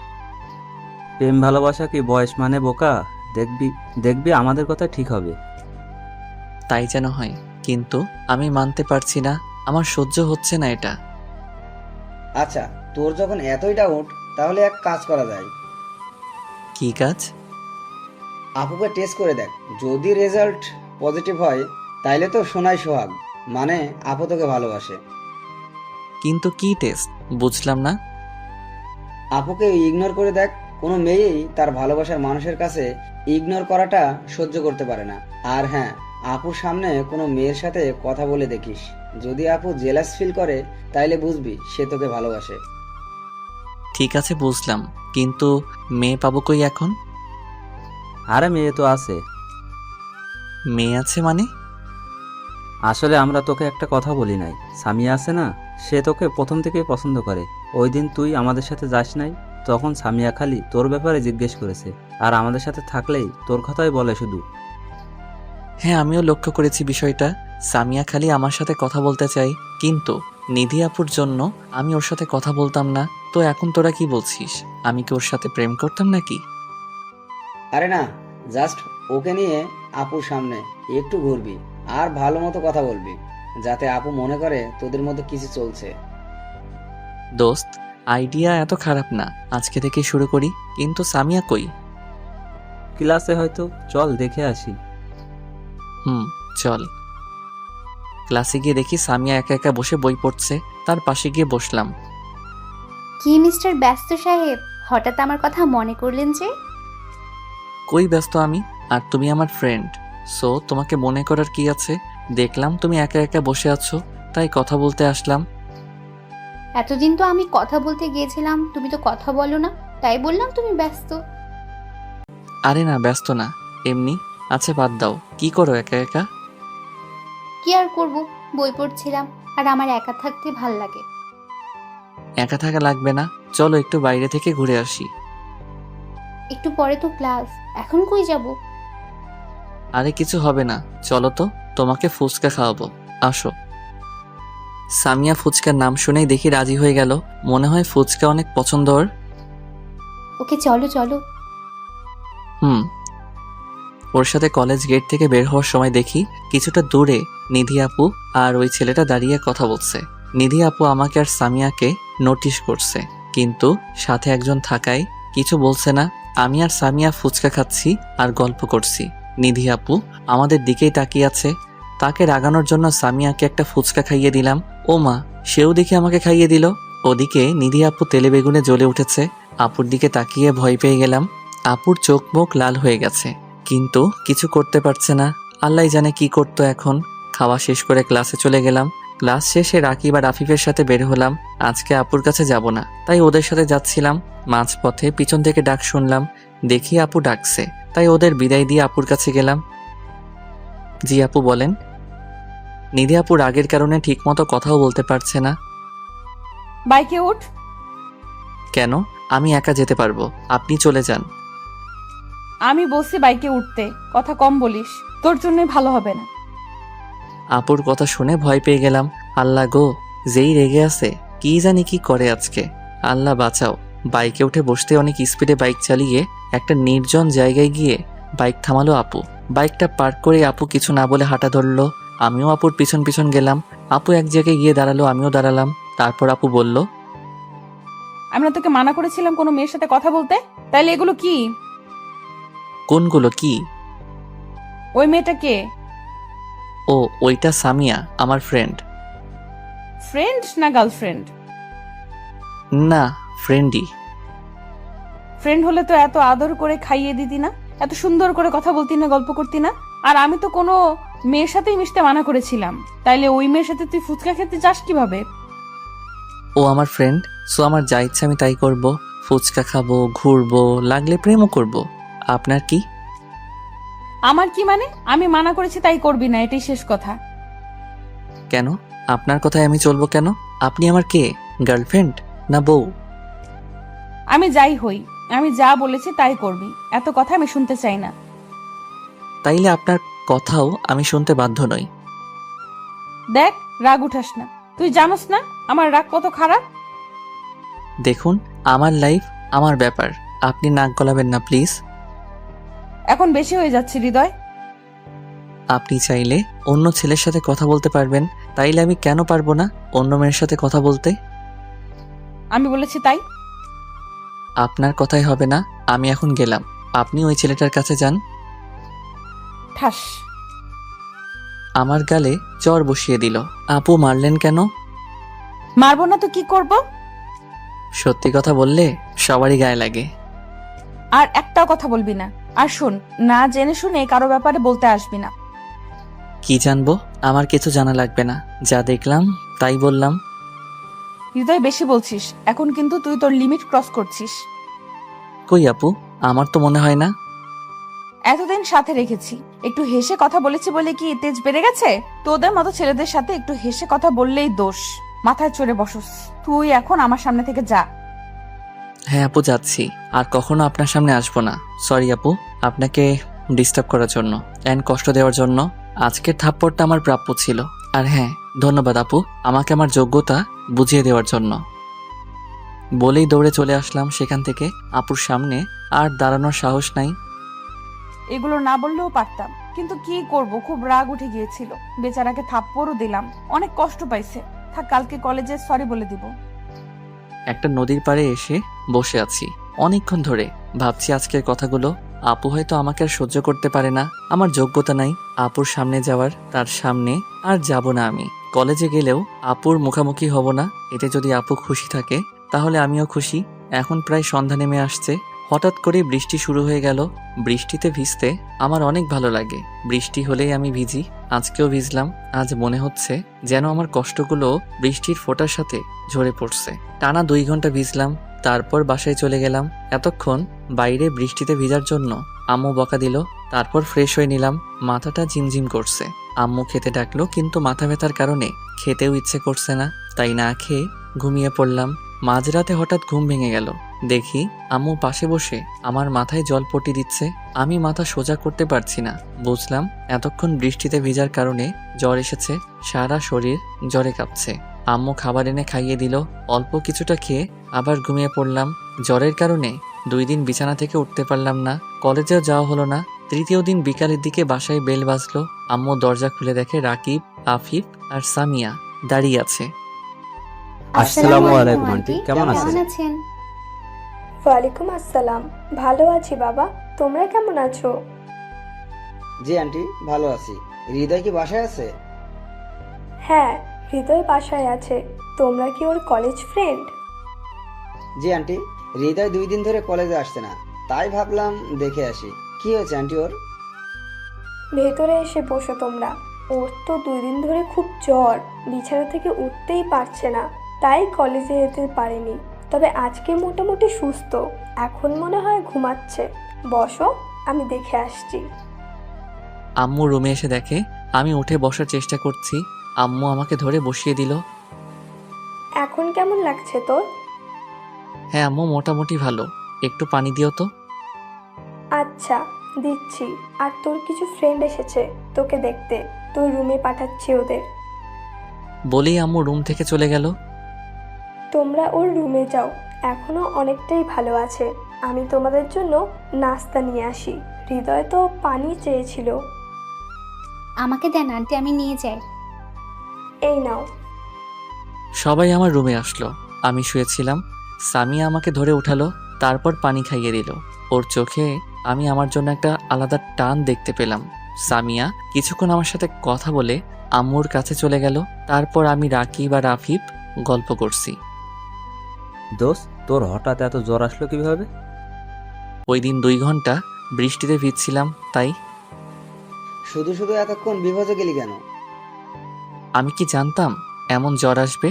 প্রেম ভালোবাসা কি বয়স মানে বোকা? দেখবি দেখবি আমাদের কথা ঠিক হবে। তাই যেন হয়, কিন্তু আমি মানতে পারছি না, আমার সহ্য হচ্ছে না এটা। আচ্ছা, তোর যখন এতই ডাউট, তাহলে এক কাজ করা যায়। কি কাজ? আপুকে টেস্ট করে দেখ, যদি রেজাল্ট পজিটিভ হয় তাইলে তো সোনাই সোহাগ, মানে আপু তোকে ভালোবাসে। কিন্তু কি টেস্ট, বুঝলাম না। আপুকে ইগনোর করে দেখ। কোনো মেয়েই তার ভালোবাসার মানুষের কাছে ইগনোর করাটা সহ্য করতে পারে না। আর হ্যাঁ, আপুর সামনে কোনো মেয়ের সাথে কথা বলে দেখিস। যদি আপু জেলাস ফিল করে তাইলে বুঝবি সে তোকে ভালোবাসে। ঠিক আছে বুঝলাম, কিন্তু মেয়ে পাবো কই এখন? আরে মেয়ে তো আছে। মেয়ে আছে মানে? আসলে আমরা তোকে একটা কথা বলি নাই, সামিয়া আছে না, সে তোকে প্রথম থেকেই পছন্দ করে। ওই দিন তুই আমাদের সাথে যাস নাই, তখন সামিয়া খালি তোর ব্যাপারে জিজ্ঞেস করেছে, আর আমাদের সাথে থাকলেই তোর কথাই বলে শুধু। হ্যাঁ, আমিও লক্ষ্য করেছি বিষয়টা। সামিয়া খালি আমার সাথে কথা বলতে চাই, কিন্তু নিধি আপুর জন্য আমি ওর সাথে কথা বলতাম না। তো এখন তোরা কি বলছিস, আমি কি ওর সাথে প্রেম করতাম নাকি? আরে না, জাস্ট ওকে নিয়ে আপুর সামনে একটু ঘুরবি আর ভালো মতো কথা বলবি, যাতে আপু মনে করে তোদের মধ্যে কিছু চলছে। দোস্ত, আইডিয়া এত খারাপ না, আজকে থেকে শুরু করি। কিন্তু সামিয়া কই? ক্লাসে হয়তো, চল দেখে আসি। চল। ক্লাসে গিয়ে দেখি সামিয়া একা একা বসে বই পড়ছে। তার পাশে গিয়ে বসলাম। কি মিস্টার ব্যস্ত সাহেব, হঠাৎ আমার কথা মনে করলেন যে? কই ব্যস্ত আমি, আর তুমি আমার ফ্রেন্ড, সো তোমাকে মনে করার কি আছে? দেখলাম তুমি একা একা বসে আছো, তাই কথা বলতে আসলাম। এতদিন তো আমি কথা বলতে গিয়েছিলাম, তুমি তো কথা বলো না, তাই বললাম তুমি ব্যস্ত। আরে না, ব্যস্ত না, এমনি। আচ্ছা বাদ দাও, কি করো একা একা? কি আর করব, বই পড়ছিলাম, আর আমার একা থাকতে ভাল লাগে। একা থাকা লাগবে না, চলো একটু বাইরে থেকে ঘুরে আসি। একটু পরে তো ক্লাস, এখন কই যাব? আরে কিছু হবে না, চলো তো, তোমাকে ফুচকা খাওয়াবো, আসো। সামিয়া ফুচকার নাম শুনেই দেখি রাজি হয়ে গেল। মনে হয় ফুচকা অনেক পছন্দ ওর। ওকে চলো চলো। ওর সাথে কলেজ গেট থেকে বের হওয়ার সময় দেখি কিছুটা দূরে নিধি আপু আর ওই ছেলেটা দাঁড়িয়ে কথা বলছে। নিধি আপু আমাকে আর সামিয়াকে নোটিশ করছে, কিন্তু সাথে একজন থাকায় কিছু বলছে না। আমি আর সামিয়া ফুচকা খাচ্ছি আর গল্প করছি। নিধি আপু আমাদের দিকেই তাকিয়ে আছে। তাকে রাগানোর জন্য সামিয়াকে একটা ফুচকা খাইয়ে দিলাম। ও মা, সেও দেখে আমাকে খাইয়ে দিল। ওদিকে নিধি আপু তেলে বেগুনে জ্বলে উঠেছে। আপুর দিকে তাকিয়ে ভয় পেয়ে গেলাম। আপুর চোখ মুখ লাল হয়ে গেছে, কিন্তু কিছু করতে পারছে না। আল্লাহ জানে কি করতো এখন। খাওয়া শেষ করে ক্লাসে চলে গেলাম। ক্লাস শেষে রাকিব আর আফিফের সাথে বের হলাম। আজকে আপুর কাছে যাব না, তাই ওদের সাথে যাচ্ছিলাম। মাঝপথে পিছন থেকে ডাক শুনলাম, দেখি আপু ডাকছে, তাই ওদের বিদায় দিয়ে আপুর কাছে গেলাম। জি আপু বলেন। নিধি আপুর রাগের কারণে ঠিকমতো কথাও বলতে পারছে না। বাইকে উঠ। কেন? আমি একা যেতে পারবো, আপনি চলে যান। আমি বলছি বাইকে উঠতে, কথা কম বলিস, তোর জন্যই ভালো হবে না। আপুর কথা শুনে ভয় পেয়ে গেলাম। আল্লাহ গো, যেই রেগে আছে, কি জানি কি করে আজকে। আল্লাহ বাঁচাও। বাইকে উঠে বসতে অনেক স্পিডে বাইক চালিয়ে একটা নির্জন জায়গায় গিয়ে বাইক থামালো আপু। বাইকটা পার্ক করে আপু কিছু না বলে হাঁটা ধরলো। আমিও আপুর পিছন পিছন গেলাম। আপু এক জায়গায় গিয়ে দাঁড়ালো, আমিও দাঁড়ালাম। তারপর আপু বলল, আমি না তোকে মানা করেছিলাম কোনো মেয়ের সাথে কথা বলতে? তাইলে এগুলো কি? কোনগুলো কি? ওই মেয়েটা কে? ও, ওইটা সামিয়া, আমার ফ্রেন্ড। ফ্রেন্ড না গার্লফ্রেন্ড? না, ফ্রেন্ডই। ফ্রেন্ড হলে তো এত আদর করে খাইয়ে দিতি না, এত সুন্দর করে কথা বলতি না, গল্প করতি না। আর আমি তো কোনো মেয়ের সাথেই মিশতে মানা করেছিলাম, তাইলে ওই মেয়ের সাথে তুই ফুচকা খেতে যাস কিভাবে? ও আমার ফ্রেন্ড, সো আমার যা ইচ্ছা আমি তাই করব। ফুচকা খাবো, ঘুরবো, লাগলে প্রেমও করব। আপনার কি? আমার কি মানে? আমি মানা করেছি তাই করবি না, এটাই শেষ কথা। কেন? আপনার কথায় আমি চলবো কেন? আপনি আমার কে? গার্লফ্রেন্ড না বউ? আমি যাই হই, আমি যা বলেছি তাই করবি, এত কথা আমি শুনতে চাই না। তাইলে আপনার কথাও আমি শুনতে বাধ্য নই। দেখ, রাগ উঠাস না, তুই জানোস না আমার রাগ কত খারাপ। দেখুন, আমার লাইফ, আমার ব্যাপার, আপনি নাক গলাবেন না প্লিজ। এখন বেশি হয়ে যাচ্ছে হৃদয়। আপনি চাইলে অন্য ছেলের সাথে কথা বলতে পারবেন, তাইলে আমি কেন পারবো না অন্য মেয়ের সাথে কথা বলতে? আমি বলেছি তাই। আপনার কথাই হবে না, আমি এখন গেলাম। আপনি ওই ছেলেটার কাছে যান। ঠাস। আমার গালে চর বসিয়ে দিল। আপু মারলেন কেন? মারবো না তো কি করব? সত্যি কথা বললে সবারই গায়ে লাগে। আর একটাও কথা বলবি না। আর শোন, না জেনে শুনে কারো ব্যাপারে বলতে আসবি না। কি জানবো? আমার কিছু জানা লাগবে না, যা দেখলাম তাই বললাম। হৃদয়, বেশি বলছিস। এখন কিন্তু তুই তোর লিমিট ক্রস করছিস। কই আপু, আমার তো মনে হয় না। এতদিন সাথে রেখেছি, একটু হেসে কথা বলেছি বলে কি তেজ বেড়ে গেছে? তোদের মতো ছেলেদের সাথে একটু হেসে কথা বললেই দোষ। মাথায় চড়ে বসস। তুই এখন আমার সামনে থেকে যা। হ্যাঁ আপু, যাচ্ছি। আর কখনো আপনার সামনে আসবো না। সরি আপু, আপনাকে ডিস্টার্ব করার জন্য এন্ড কষ্ট দেওয়ার জন্য। আজকের থাপ্পড়টা আমার প্রাপ্য ছিল। আর হ্যাঁ, ধন্যবাদ আপু, আমাকে আমার যোগ্যতা বুঝিয়ে দেওয়ার জন্য। বলেই দৌড়ে চলে আসলাম সেখান থেকে। আপুর সামনে আর দাঁড়ানোর সাহস নাই। এগুলো না বললেও পারতাম, কিন্তু কি করব, খুব রাগ উঠে গিয়েছিল। বেচারাকে থাপ্পড়ও দিলাম, অনেক কষ্ট পাইছে। থাক, কালকে কলেজে সরি বলে দিব। একটা নদীর পাড়ে এসে বসে আছি অনেকক্ষণ ধরে। ভাবছি আজকের কথাগুলো। আপু হয়তো আমাকে আর সহ্য করতে পারে না, আমার যোগ্যতা নাই আপুর সামনে যাওয়ার। তার সামনে আর যাব না আমি। কলেজে গেলেও আপুর মুখামুখি হব না। এতে যদি আপু খুশি থাকে তাহলে আমিও খুশি। এখন প্রায় সন্ধ্যা নেমে আসছে। হঠাৎ করে বৃষ্টি শুরু হয়ে গেল। বৃষ্টিতে ভিজতে আমার অনেক ভালো লাগে। বৃষ্টি হলেই আমি ভিজি। আজকেও ভিজলাম। আজ মনে হচ্ছে যেন আমার কষ্টগুলো বৃষ্টির ফোঁটার সাথে ঝরে পড়ছে। টানা 2 ঘন্টা ভিজলাম, তারপর বাসায় চলে গেলাম। এতক্ষণ বাইরে বৃষ্টিতে ভিজার জন্য আম্মু বকা দিল। তারপর ফ্রেশ হয়ে নিলাম। মাথাটা ঝিমঝিম করছে। আম্মু খেতে ডাকলো, কিন্তু মাথা ব্যথার কারণে খেতেও ইচ্ছে করছে না, তাই না খেয়ে ঘুমিয়ে পড়লাম। মাঝরাতে হঠাৎ ঘুম ভেঙে গেল। দেখি আম্মু পাশে বসে আমার মাথায় জল পটি দিচ্ছে। আমি মাথা সোজা করতে পারছি না। বুঝলাম এতক্ষণ বৃষ্টিতে ভিজার কারণে জ্বর এসেছে। সারা শরীর জ্বরে কাঁপছে। আম্মু খাবার এনে খাইয়ে দিল। অল্প কিছুটা খেয়ে আবার ঘুমিয়ে পড়লাম। জ্বরের কারণে 2 দিন বিছানা থেকে উঠতে পারলাম না। কলেজেও যাওয়া হলো না। 3য় দিন বিকালের দিকে বাসায় বেল বাজলো। আম্মু দরজা খুলে দেখে রাকিব, আফিফ আর সামিয়া দাঁড়িয়ে আছে। আসসালামু আলাইকুম আন্টি, কেমন আছেন? আছেন? ওয়ালাইকুম আসসালাম। ভালো আছি বাবা, তোমরা কেমন আছো? জি আন্টি, ভালো আছি। হৃদয় কি বাসায় আছে? হ্যাঁ, হৃদয় বাসায় আছে। তোমরা কি ওর কলেজ ফ্রেন্ড? জি আন্টি, হৃদয় 2 দিন ধরে কলেজে আসছে না, তাই ভাবলাম দেখে আসি। কি হয়েছে আন্টি ওর? ভেতরে এসে বসো তোমরা। ওর তো 2 দিন ধরে খুব জ্বর, বিছানা থেকে উঠতেই পারছে না, তাই কলেজে যেতে পারেনি। তবে আজকে মোটামুটি সুস্থ, এখন মনে হয় ঘুমাচ্ছে। বসো, আমি দেখে আসছি। আম্মু রুমে এসে দেখে আমি উঠে বসার চেষ্টা করছি। আম্মু আমাকে ধরে বসিয়ে দিল। এখন কেমন লাগছে তোর? হ্যাঁ আম্মু, মোটামুটি ভালো। একটু পানি দিও তো। আচ্ছা, দিচ্ছি। আর তোর কিছু ফ্রেন্ড এসেছে তোকে দেখতে, তোর রুমে পাঠাচ্ছি ওদের। বলেই আম্মু রুম থেকে চলে গেল। তোমরা ওর রুমে যাও, এখনো অনেকটাই ভালো আছে। আমি তোমাদের জন্য নাস্তা নিয়ে আসি। হৃদয় তো পানি চেয়েছিল। আমাকে দেন আন্টি, আমি নিয়ে যাই। এই নাও। সবাই আমার রুমে আসলো। আমি শুয়েছিলাম। সামিয়া আমাকে ধরে উঠালো, তারপর পানি খাইয়ে দিল। ওর চোখে আমি আমার জন্য একটা আলাদা টান দেখতে পেলাম। সামিয়া কিছুক্ষণ আমার সাথে কথা বলে আম্মুর কাছে চলে গেল। তারপর আমি রাকিব আর আফিফ গল্প করছি। দোস্ত, তোর হঠাৎ এত জ্বর আসলো কিভাবে? ওই দিন 2 ঘন্টা বৃষ্টিতে ভিজছিলাম, তাই। শুধু শুধু এতক্ষণ বিভজে গেলি কেন? আমি কি জানতাম এমন জ্বর আসবে?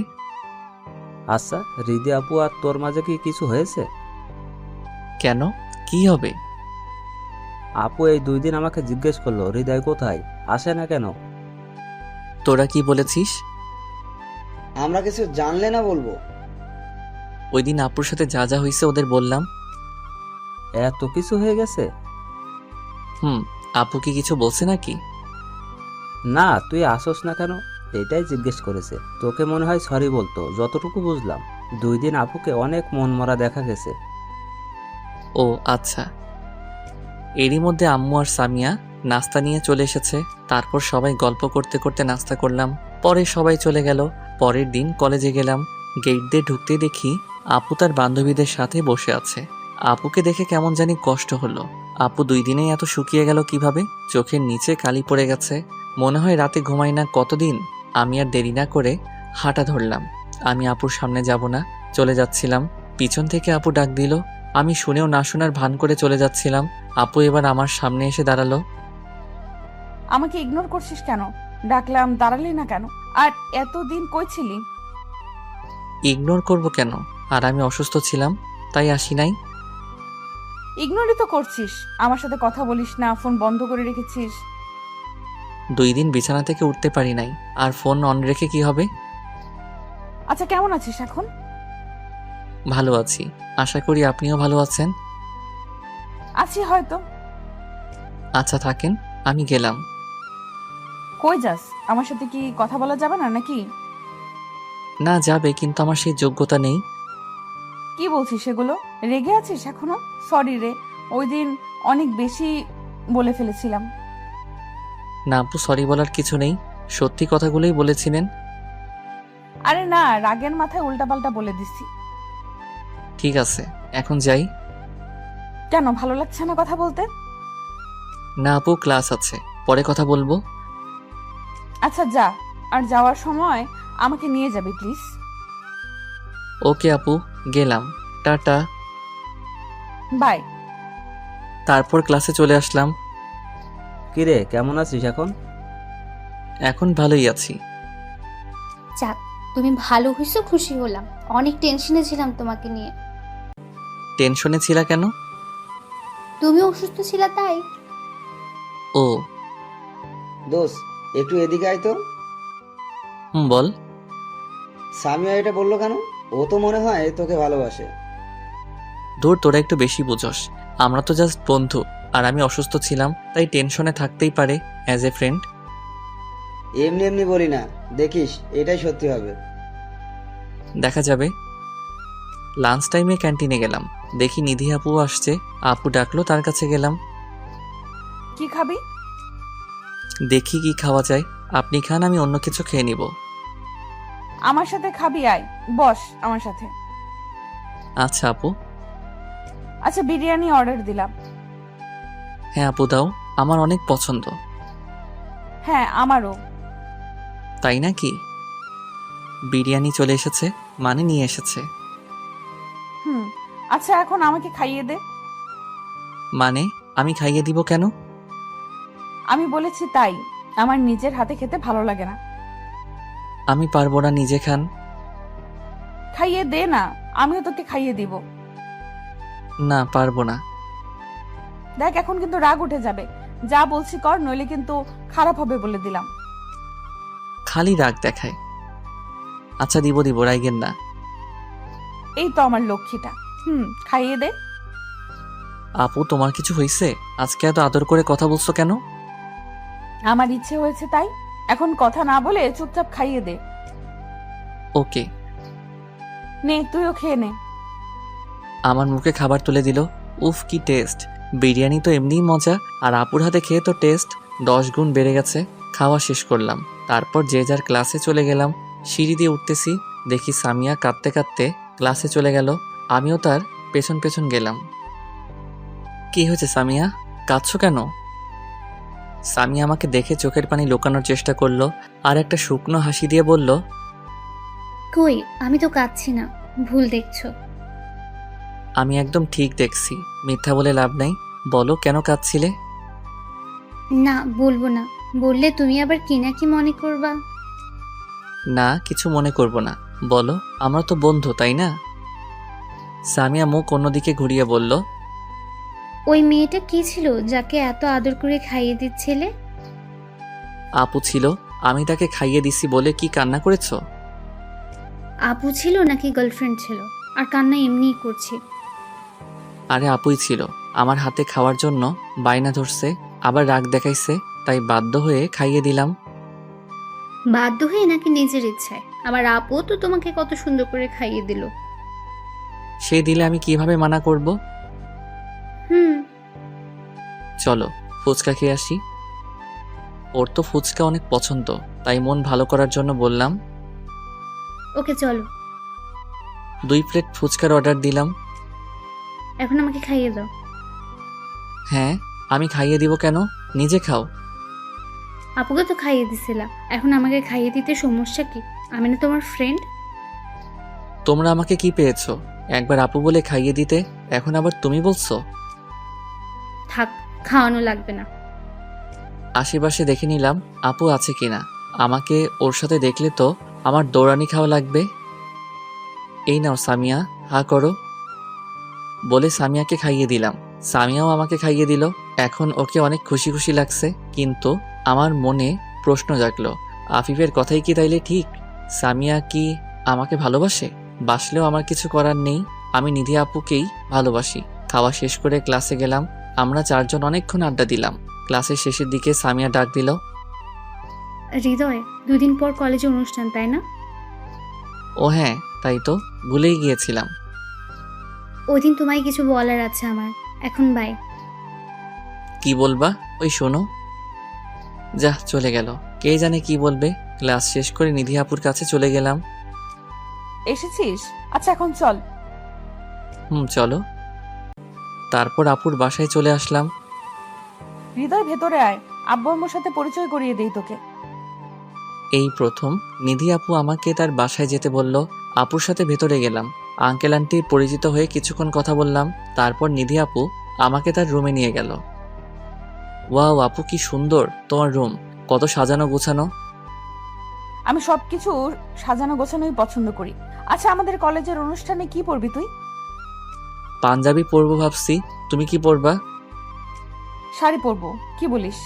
আচ্ছা, হৃদি আপু আর তোর মাঝে কি কিছু হয়েছে? কেন, কি হবে? আপু এই 2 দিন আমাকে জিজ্ঞেস করলো হৃদয় কোথায়, আসে না কেন। তোরা কি বলেছিস? আমরা কিছু জানলে না বলবো? ওই দিন আপুর সাথে যা যা হয়েছে ওদের বললাম। এত কিছু হয়ে গেছে? আপু কি কিছু বলছে নাকি? না, তুই আসোস না কেন এটাই জিজ্ঞেস করেছে। তোকে মনে হয় সরি বলতো, যতটুকু বুঝলাম। 2 দিন আপুকে অনেক মন মরা দেখা গেছে। ও আচ্ছা। এরই মধ্যে আম্মু আর সামিয়া নাস্তা নিয়ে চলে এসেছে। তারপর সবাই গল্প করতে করতে নাস্তা করলাম। পরে সবাই চলে গেল। পরের দিন কলেজে গেলাম। গেট দিয়ে ঢুকতে দেখি আপু তার বান্ধবীদের সাথে বসে আছে। আপুকে দেখে কেমন জানি কষ্ট হলো। আপু 2 দিনেই এত শুকিয়ে গেল কিভাবে? চোখের নিচে কালি পড়ে গেছে। মনে হয় রাতে ঘুমাই না কতদিন। আমি আর দেরি না করে হাঁটা ধরলাম। আমি আপুর সামনে যাব না, চলে যাচ্ছিলাম। পিছন থেকে আপু ডাক দিল। আমি শুনেও না শোনার ভান করে চলে যাচ্ছিলাম। আপু এবার আমার সামনে এসে দাঁড়ালো। আমাকে ইগনোর করছিস কেন? ডাকলাম দাঁড়ালি না কেন? আর এতদিন কই ছিলি? ইগনোর করব কেন? আর আমি অসুস্থ ছিলাম, তাই আসি নাই। ইগনোরই তো করছিস, আমার সাথে কথা বলিস না, ফোন বন্ধ করে রেখেছিস। 2 দিন বিছানা থেকে উঠতে পারি নাই, আর ফোন অন রেখে কি হবে? আচ্ছা, কেমন আছিস এখন? ভালো আছি, আশা করি আপনিও ভালো আছেন। আছি হয়তো। আচ্ছা থাকেন, আমি গেলাম। কই যাস? আমার সাথে কি কথা বলা যাবে না নাকি? না যাবে, কিন্তু আমার সেই যোগ্যতা নেই। কি বলছিস সেগুলো? রেগে আছিস এখনো? সরি রে, ওই দিন অনেক বেশি বলে ফেলেছিলাম। না আপু, সরি বলার কিছু নেই, সত্যি কথাগুলোই বলেছিলেন। আরে না, রাগের মাথায় উল্টাপাল্টা বলে দিছি। ঠিক আছে, এখন যাই। কেন, ভালো লাগছে না কথা বলতে? না আপু, ক্লাস আছে, পরে কথা বলবো। আচ্ছা যা, আর যাওয়ার সময় আমাকে নিয়ে যাবি প্লিজ। ওকে আপু, গেলাম, টাটা। বাই। তারপর ক্লাসে চলে আসলাম। কিরে, কেমন আছিস এখন? এখন ভালোই আছি। যাক, তুমি ভালো হয়েছো, খুশি হলাম। অনেক টেনশনে ছিলাম তোমাকে নিয়ে। টেনশনে ছিলা কেন? তুমি অসুস্থ ছিলা তাই। ও। দোস্ত, একটু এদিকে আয় তো। বল। সামিয়া এটা বললো কেন? ও তো মনে হয় তোকে ভালোবাসে। দূর, তোরা একটু বেশি বুঝোস। আমরা তো জাস্ট বন্ধু, আর আমি অসুস্থ ছিলাম, তাই টেনশনে থাকতেই পারে অ্যাজ এ ফ্রেন্ড। এমনি এমনি বলি না, দেখিস এটাই সত্যি হবে। দেখা যাবে। লাঞ্চ টাইমে ক্যান্টিনে গেলাম, দেখি নিধি আপু আসছে। আপু ডাকলো, তার কাছে গেলাম। কি খাবি? দেখি কি খাওয়া যায়, আপনি খান, আমি অন্য কিছু খেয়ে নিব। আমার সাথে খাবি? আয়, বস আমার সাথে। আচ্ছা আপু। আচ্ছা, বিরিয়ানি অর্ডার দিলাম। হ্যাঁ আপু, দাও, আমার অনেক পছন্দ। হ্যাঁ, আমারও। তাই নাকি? বিরিয়ানি চলে এসেছে, মানে নিয়ে এসেছে। আচ্ছা, এখন আমাকে খাইয়ে দে। মানে আমি খাইয়ে দিব কেন? আমি বলেছি তাই, আমার নিজের হাতে খেতে ভালো লাগে না। আমি পারবো না, নিজে খান। খাইয়ে দে না, আমিও তোকে খাইয়ে দিব। না, পারবো না। দেখ, এখন কিন্তু রাগ উঠে যাবে। যা বলছি কর, নইলে কিন্তু খারাপ হবে বলে দিলাম। খালি রাগ দেখায়। আচ্ছা দিব দিব, রাইগেন না। এই তো আমার লক্ষ্মীটা। খাইয়ে দে। আপু, তোমার কিছু হয়েছে? আজকে এত আদর করে কথা বলছো কেন? আমার ইচ্ছে হয়েছে তাই। এখন কথা না বলে চুপচাপ খাইয়ে দে। ওকে। নে, তুইও খেয়ে নে। আমার মুখে খাবার তুলে দিল। উফ, কি টেস্ট! বিরিয়ানি তো এমনিই মজা, আর আপুর হাতে খেয়ে তো টেস্ট 10 গুণ বেড়ে গেছে। খাওয়া শেষ করলাম, তারপর যে যার ক্লাসে চলে গেলাম। সিঁড়ি দিয়ে উঠতেছি, দেখি সামিয়া কাঁদতে কাঁদতে ক্লাসে চলে গেল। আমিও তার পেছন পেছন গেলাম। কি হয়েছে সামিয়া, কাঁদছো কেন? সামিয়া আমাকে দেখে চোখের পানি লুকানোর চেষ্টা করলো, আর একটা শুকনো হাসি দিয়ে বলল, কই, আমি তো কাঁদছি না, ভুল দেখছো। আমি একদম ঠিক দেখছি, মিথ্যা বলে লাভ নাই। বলো, কেন কাঁদছিলে? না, বলবো না। বললে তুমি আবার কি না কি মনে করবা। না, কিছু মনে করব না, বলো, আমরা তো বন্ধু, তাই না? সামিয়া মুখ অন্যদিকে ঘুরিয়ে বলল, ওই মেয়েটা কি ছিল যাকে এত আদর করে খাইয়ে দিচ্ছিলে? আপু ছিল, আমি তাকে খাইয়ে দিছি বলে কি কান্না করেছো? আপু ছিল নাকি গার্লফ্রেন্ড ছিল? আর কান্না এমনিই করছি। আরে আপুই ছিল, আমার হাতে খাওয়ার জন্য বায়না ধরছে, আবার রাগ দেখাইছে, তাই বাধ্য হয়ে খাইয়ে দিলাম। বাধ্য হয়ে নাকি নিজের ইচ্ছায়? আমার আপু তো তোমাকে কত সুন্দর করে খাইয়ে দিল। সে দিলে আমি কিভাবে মানা করব? চলো ফুচকা খেয়ে আসি। ওর তো ফুচকা অনেক পছন্দ, তাই মন ভালো করার জন্য বললাম। ওকে চলো। 2 প্লেট ফুচকার অর্ডার দিলাম। এখন আমাকে খাইয়ে দাও। হ্যাঁ, আমি খাইয়ে দিব কেন, নিজে খাও। আপুকে তো খাইয়ে দিছিলা, এখন আমাকে খাইয়ে দিতে সমস্যা কি? আমি না তোমার ফ্রেন্ড? তোমরা আমাকে কি পেয়েছো? একবার আপু বলে খাইয়ে দিতে, এখন আবার তুমি বলছো? থাক, খাওয়ানো লাগবে না। আশেপাশে দেখে নিলাম আপু আছে কিনা। আমাকে ওর সাথে দেখলে তো আমার দৌড়ানি খাওয়া লাগবে। এই নাও সামিয়া, হা করো বলে সামিয়াকে খাইয়ে দিলাম। সামিয়াও আমাকে খাইয়ে দিল। এখন ওকে অনেক খুশি খুশি লাগছে, কিন্তু আমার মনে প্রশ্ন জাগলো, আফিফের কথাই কি তাইলে ঠিক? সামিয়া কি আমাকে ভালোবাসে? বাসলেও আমার কিছু করার নেই, আমি নিধি আপুকেই ভালোবাসি। খাওয়া শেষ করে ক্লাসে গেলাম। আমরা চারজন অনেকক্ষণ আড্ডা দিলাম। ক্লাসের শেষের দিকে সামিয়া ডাক দিল, হৃদয়, 2 দিন পর কলেজে অনুষ্ঠান, তাই না? ও হ্যাঁ, তাই তো, ভুলেই গিয়েছিলাম। ওই দিন তোমায় কিছু বলার আছে আমার। এখন বাই। কি বলবা? ওই শোনো। যা, চলে গেল। কে জানে কি বলবে। ক্লাস শেষ করে নিধি আপুর কাছে চলে গেলাম। এসেছিস? আচ্ছা এখন চল। চলো। তারপর আপুর বাসায় চলে আসলাম। হৃদয় ভেতরে আয়, আব্বু আম্মুর সাথে পরিচয় করিয়ে দেই তোকে। এই প্রথম নিধি আপু আমাকে তার বাসায় যেতে বলল। আপুর সাথে ভেতরে গেলাম। আঙ্কেল আন্টি পরিচিত হয়ে কিছুক্ষণ কথা বললাম। তারপর নিধি আপু আমাকে তার রুমে নিয়ে গেল। ওয়াও আপু, কি সুন্দর তোমার রুম, কত সাজানো গোছানো। আমি সবকিছু সাজানো গোছানোই পছন্দ করি। আচ্ছা, আমাদের কলেজের অনুষ্ঠানে কি পরবি তুই? পাঞ্জাবি পরবো ভাবছি, তুমি কি পরবা? শাড়ি পরবো, কি বলিস?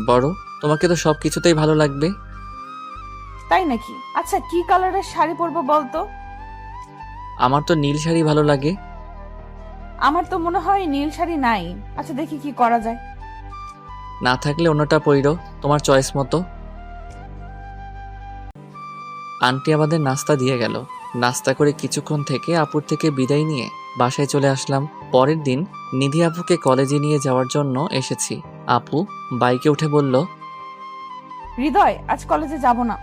বড়, তোমাকে তো সব কিছুতেই ভালো লাগবে। তাই নাকি? আচ্ছা, কি কালারের শাড়ি পরবো বলতো? আমার তো নীল শাড়ি ভালো লাগে। আমার তো মনে হয় নীল শাড়ি নাই। আচ্ছা, দেখি কি করা যায়। না থাকলে অন্যটা পইরো, তোমার চয়েস মতো। আন্টি আমাদের নাস্তা দিয়ে গেল। নাস্তা করে কিছুক্ষণ থেকে আপুর থেকে বিদায় নিয়ে বাসায় চলে আসলাম। পরের দিন নিধি আপুকে কলেজে নিয়ে যাওয়ার জন্য এসেছি। আপু বাইকে উঠে বলল, হৃদয়, আজ কলেজে যাব না।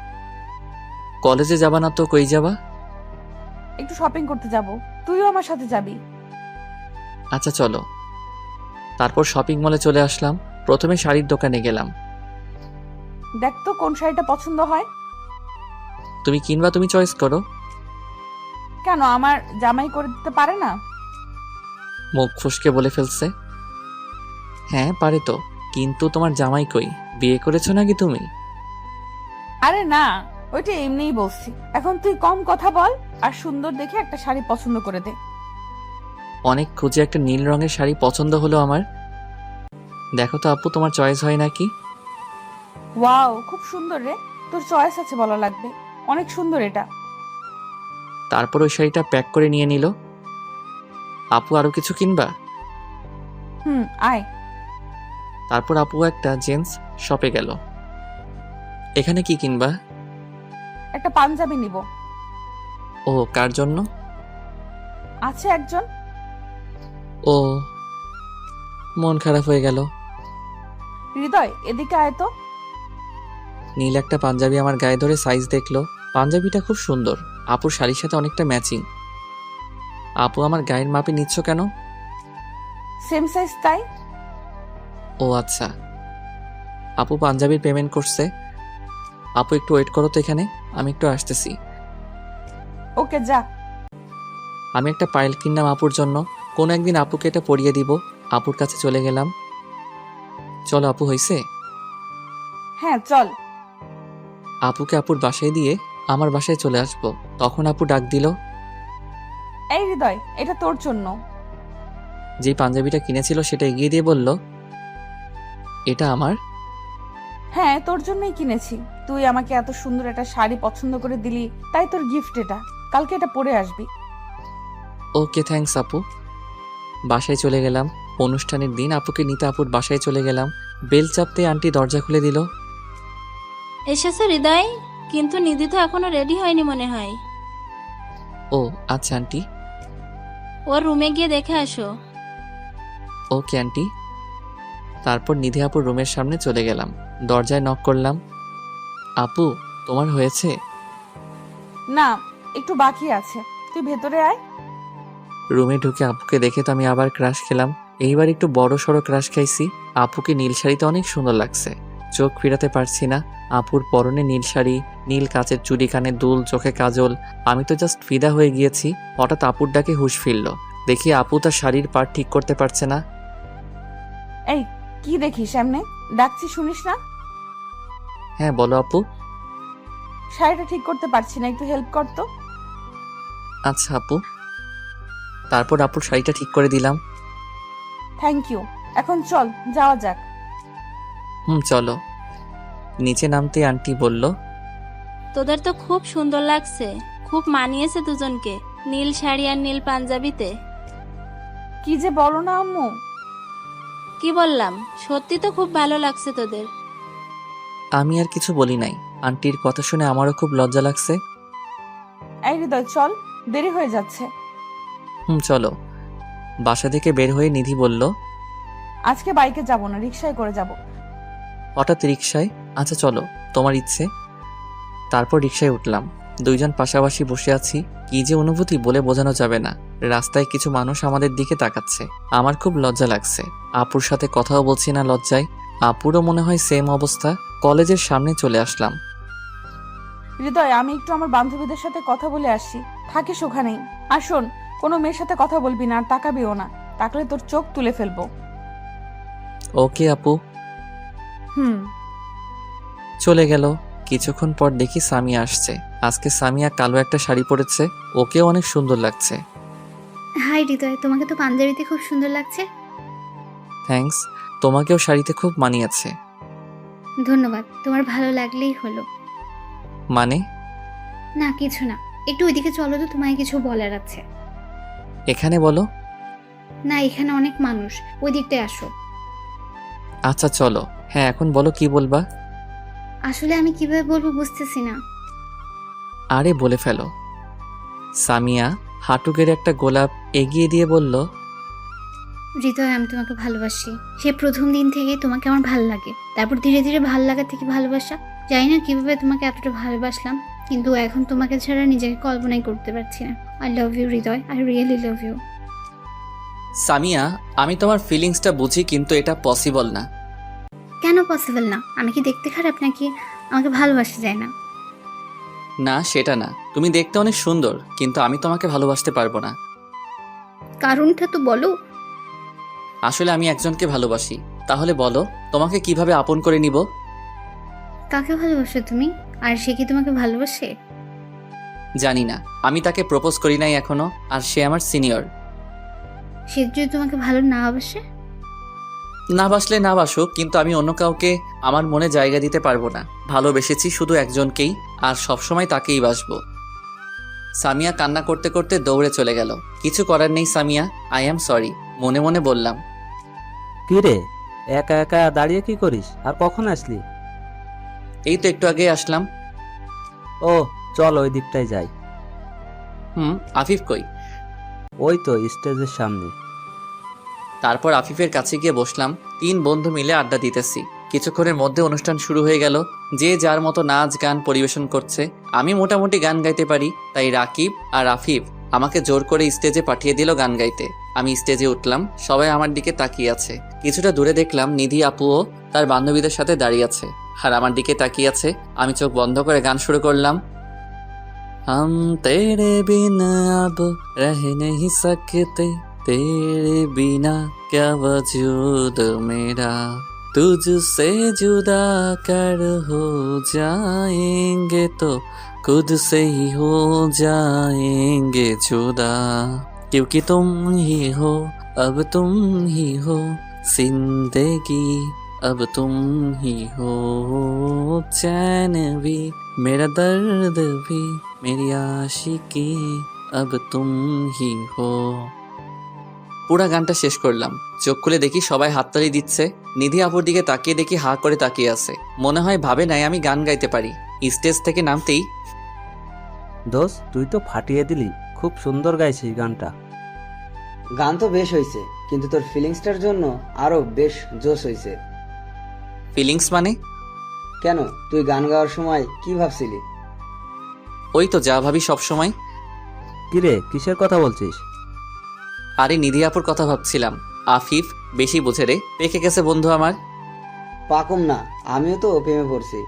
কলেজে যাবা না তো কই যাবা? একটু শপিং করতে যাব, তুইও আমার সাথে যাবি। আচ্ছা চলো। তারপর শপিং মলে চলে আসলাম। প্রথমে শাড়ির দোকানে গেলাম। দেখ তো কোন শাড়িটা পছন্দ হয়। তুমি কিনবা, তুমি চয়েস করো। কেন, আমার জামাই করে দিতে পারে না? মুখ ফুসকে বলে ফেলছে। হ্যাঁ পারে তো, কিন্তু তোমার জামাই কই? বিয়ে করেছো নাকি তুমি? আরে না, ওইটা এমনিই বলছি। এখন তুই কম কথা বল আর সুন্দর দেখে একটা শাড়ি পছন্দ করে দে। অনেক খুঁজে একটা নীল রঙের শাড়ি পছন্দ হলো আমার। দেখো তো আপু, তোমার চয়েস হয় নাকি? ওয়াও, খুব সুন্দর রে। তোর চয়েস আছে বলা লাগবে, অনেক সুন্দর এটা। তারপর ওই শাড়িটা প্যাক করে নিয়ে নিল। আপু আরো কিছু কিনবা? আয়। তারপর আপু একটা জেন্টস শপে গেল। এখানে কি কিনবা? একটা পাঞ্জাবি নিব। ও, কার জন্য? আছে একজন। ও, মন খারাপ হয়ে গেল। হৃদয়, এদিকে আয় তো। নীল একটা পাঞ্জাবি আমার গায়ে ধরে সাইজ দেখলো। পাঞ্জাবিটা খুব সুন্দর, আপুর শাড়ির সাথে অনেকটা ম্যাচিং। আপু আমার গায়ের মাপে নিচ্ছ কেন? সেম সাইজ তাই। ও আচ্ছা। আপু পাঞ্জাবির পেমেন্ট করছে। আপু একটু ওয়েট করো তো এখানে, আমি একটু আসতেছি। ওকে, যা। আমি একটা পায়েল কিনলাম আপুর জন্য। কোনো একদিন আপুকে এটা পরিয়ে দিব। আপুর কাছে চলে গেলাম। চলো আপু, হইছে? হ্যাঁ চল। আপুকে আপুর বাসায় দিয়ে আমার বাসায় চলে আসবো। তখন আপু ডাক দিল। এই হৃদয়, এটা তোর জন্য। যে পাঞ্জাবিটা কিনেছিল সেটা এগিয়ে দিয়ে বলল, এটা আমার? হ্যাঁ, তোর জন্যই কিনেছি। তুই আমাকে এত সুন্দর একটা শাড়ি পছন্দ করে দিলি, তাই তোর গিফট এটা। কালকে এটা পরে আসবি। ওকে, থ্যাঙ্কস আপু। বাসায় চলে গেলাম। অনুষ্ঠানের দিন আপুকে নিতে আপুর বাসায় চলে গেলাম। বেল চাপতে আন্টি দরজা খুলে দিল। এসেছে হৃদয়, কিন্তু নিধি তো এখনো রেডি হয়নি মনে হয়। ও আচ্ছা আন্টি। ওর রুমে গিয়ে দেখে আসো। Okay aunty. তারপর নিধি আপুর রুমের সামনে চলে গেলাম। দরজায় নক করলাম। আপু, তোমার হয়েছে? না, একটু বাকি আছে। তুই ভেতরে আয়। রুমে ঢুকে আপুকে দেখে তো আমি আবার ক্রাশ খেলাম। এইবার একটু বড় সড়ো ক্রাশ খাইছি। আপুকে নীল শাড়িতে অনেক সুন্দর লাগছে, চোখ ফিরাতে পারছি না। আপুর পরনে নীল শাড়ি, নীল কাচের চুড়ি, কানে দুল, চোখে কাজল। আমি তো জাস্ট ফিদা হয়ে গিয়েছি। হঠাৎ আপুর ডাকে হুঁশ ফিরল। দেখি আপু তার শাড়ির পাড় ঠিক করতে পারছে না। এই, কি দেখিস সামনে? ডাকছি শুনিস না? হ্যাঁ বলো আপু। শাড়িটা ঠিক করতে পারছি না, একটু হেল্প কর তো। আচ্ছা আপু। তারপর আপুর শাড়িটা ঠিক করে দিলাম। Thank you. এখন চল যাওয়া যাক। চলো। নিচে নামতে আন্টি বলল, তোদের তো খুব সুন্দর লাগছে, খুব মানিয়েছে দুজনকে, নীল শাড়ি আর নীল পাঞ্জাবিতে। কি যে বলো না আম্মু। কি বললাম, সত্যি তো খুব ভালো লাগছে তোদের। আমি আর কিছু বলি নাই। আন্টির কথা শুনে আমারও খুব লজ্জা লাগছে। এই হৃদয় চল, দেরি হয়ে যাচ্ছে। চলো। বাসা থেকে বের হয়ে নিধি বলল, আজকে বাইকে যাব না, রিকশায় করে যাব। হঠাৎ রিকশায়? আচ্ছা চলো, তোমার ইচ্ছে। তারপর রিকশায় উঠলাম। দুইজন পাশাপাশি বসে আছি। কি যে অনুভূতি বলে বোঝানো যাবে না। রাস্তায় কিছু মানুষ আমাদের দিকে তাকাচ্ছে। আমার খুব লজ্জা লাগছে। আপুর সাথে কথাও বলছি না লজ্জায়। আপুরও মনে হয় সেম অবস্থা। কলেজের সামনে চলে আসলাম। হৃদয়, আমি একটু আমার বান্ধবীদের সাথে কথা বলে আসি, থাকিস ওখানেই। আর শোন, কোনো মেয়ের সাথে কথা বলবি না আর তাকাবিও না, তাকলে তোর চোখ তুলে ফেলবো। ওকে আপু। হুম। চলে গেল। কিছুক্ষণ পর দেখি সামিয়া আসছে। আজকে সামিয়া কালো একটা শাড়ি পরেছে। ওকেও অনেক সুন্দর লাগছে। হাই হৃদয়, তোমাকে তো পাঞ্জাবিতে খুব সুন্দর লাগছে। থ্যাঙ্কস। তোমাকেও শাড়িতে খুব মানিয়েছে। ধন্যবাদ, তোমার ভালো লাগলেই হলো। মানে? না কিছু না, একটু ওইদিকে চলো তো, তোমায় কিছু বলার আছে। এখানে বলো। না, এখানে অনেক মানুষ, ওই দিকটায় আসো। আচ্ছা চলো। হ্যাঁ এখন বলো, কি বলবা? আসলে আমি কিভাবে বলবো বুঝতেছি না। আরে বলে ফেলো। সামিয়া হাঁটুকের একটা গোলাপ এগিয়ে দিয়ে বলল, হৃদয়, আমি তোমাকে ভালোবাসি। সে প্রথম দিন থেকেই তোমাকে আমার ভালো লাগে, তারপর ধীরে ধীরে ভালো লাগা থেকে ভালোবাসা। জানি না কিভাবে তোমাকে এতটা ভালোবাসলাম, কিন্তু এখন তোমাকে ছাড়া নিজেকে কল্পনাই করতে পারছি না। I love you Hriday, I really love you. Samia আমি তোমার ফিলিংসটা বুঝি, কিন্তু এটা পসিবল না। কেন পসিবল না? আমি কি দেখতে খারাপ নাকি আমাকে ভালোবাসা যায় না? না সেটা না, তুমি দেখতে অনেক সুন্দর, কিন্তু আমি তোমাকে ভালোবাসতে পারবো না। কারণটা তো বলো। আসলে আমি একজনকে ভালোবাসি। তাহলে বলো, তোমাকে কিভাবে আপন করে নিব? কাকে ভালোবাসো তুমি? আর সে কি তোমাকে ভালোবাসে? জানি না, আমি তাকে প্রপোজ করি নাই এখনো, আর সে আমার সিনিয়র। সে যদি তোমাকে ভালো না বাসে? না বাসলে না বাসুক, কিন্তু আমি অন্য কাউকে আমার মনে জায়গা দিতে পারবো না। ভালোবেসেছি শুধু একজনকেই, আর সবসময় তাকেই বাসবো। সামিয়া কান্না করতে করতে দৌড়ে চলে গেল। কিছু করার নেই সামিয়া, আই অ্যাম সরি, মনে মনে বললাম। কি রে, একা একা দাঁড়িয়ে কি করিস? আর কখন আসলি? এই তো একটু আগে আসলাম। ও চল ওই দিকটায় যাই। আফিফ কই? ওই তো স্টেজের সামনে। তারপর আফিফের কাছে গিয়ে বসলাম। 3 বন্ধু মিলে আড্ডা দিতেছি। কিছুক্ষণের মধ্যে অনুষ্ঠান শুরু হয়ে গেল। যে যার মতো নাচ গান পরিবেশন করছে। আমি মোটামুটি গান গাইতে পারি, তাই রাকিব আর আফিফ আমাকে জোর করে স্টেজে পাঠিয়ে দিল গান গাইতে। আমি স্টেজে উঠলাম, সবাই আমার দিকে তাকিয়ে আছে। কিছুটা দূরে দেখলাম নিধি আপুও তার বান্ধবীদের সাথে দাঁড়িয়ে আছে, আর আমার দিকে তাকিয়ে আছে। আমি চোখ বন্ধ করে গান শুরু করলাম। हम तेरे बिना अब रह नहीं सकते, तेरे बिना क्या वजूद मेरा, तुझसे जुदा कर हो जाएंगे तो खुद से ही हो जाएंगे जुदा, क्योंकि तुम ही हो, अब तुम ही हो जिंदगी, अब तुम ही हो चैन भी, मेरा दर्द भी, मेरी आशिकी, अब तुम ही हो। পুরা গানটা শেষ করলাম। চোখ খুলে দেখি সবাই হাততালি দিচ্ছে। নিধি আপুর দিকে তাকিয়ে দেখি হা করে তাকিয়ে আছে। মনে হয় ভাবে নাই আমি গান গাইতে পারি। স্টেজ থেকে নামতেই, দোস্ত তুই তো ফাটিয়ে দিলি, খুব সুন্দর গাইছিস গানটা। গান তো বেশ হয়েছে, কিন্তু তোর ফিলিংসটার জন্য আরো বেশ জোশ হয়েছে। ফিলিংস মানে? কেন, তুই গান গাওয়ার সময় কি ভাবছিলি? ওই তো যা ভাবি সব সময়। কিরে, কিসের কথা বলছিস? আরে নিধি আপুর কথা ভাবছিলাম। আফিফ বেশি বোঝে রে, পেকে গেছে বন্ধু আমার। পাকুম না, আমিও তো প্রেমে পড়ছি।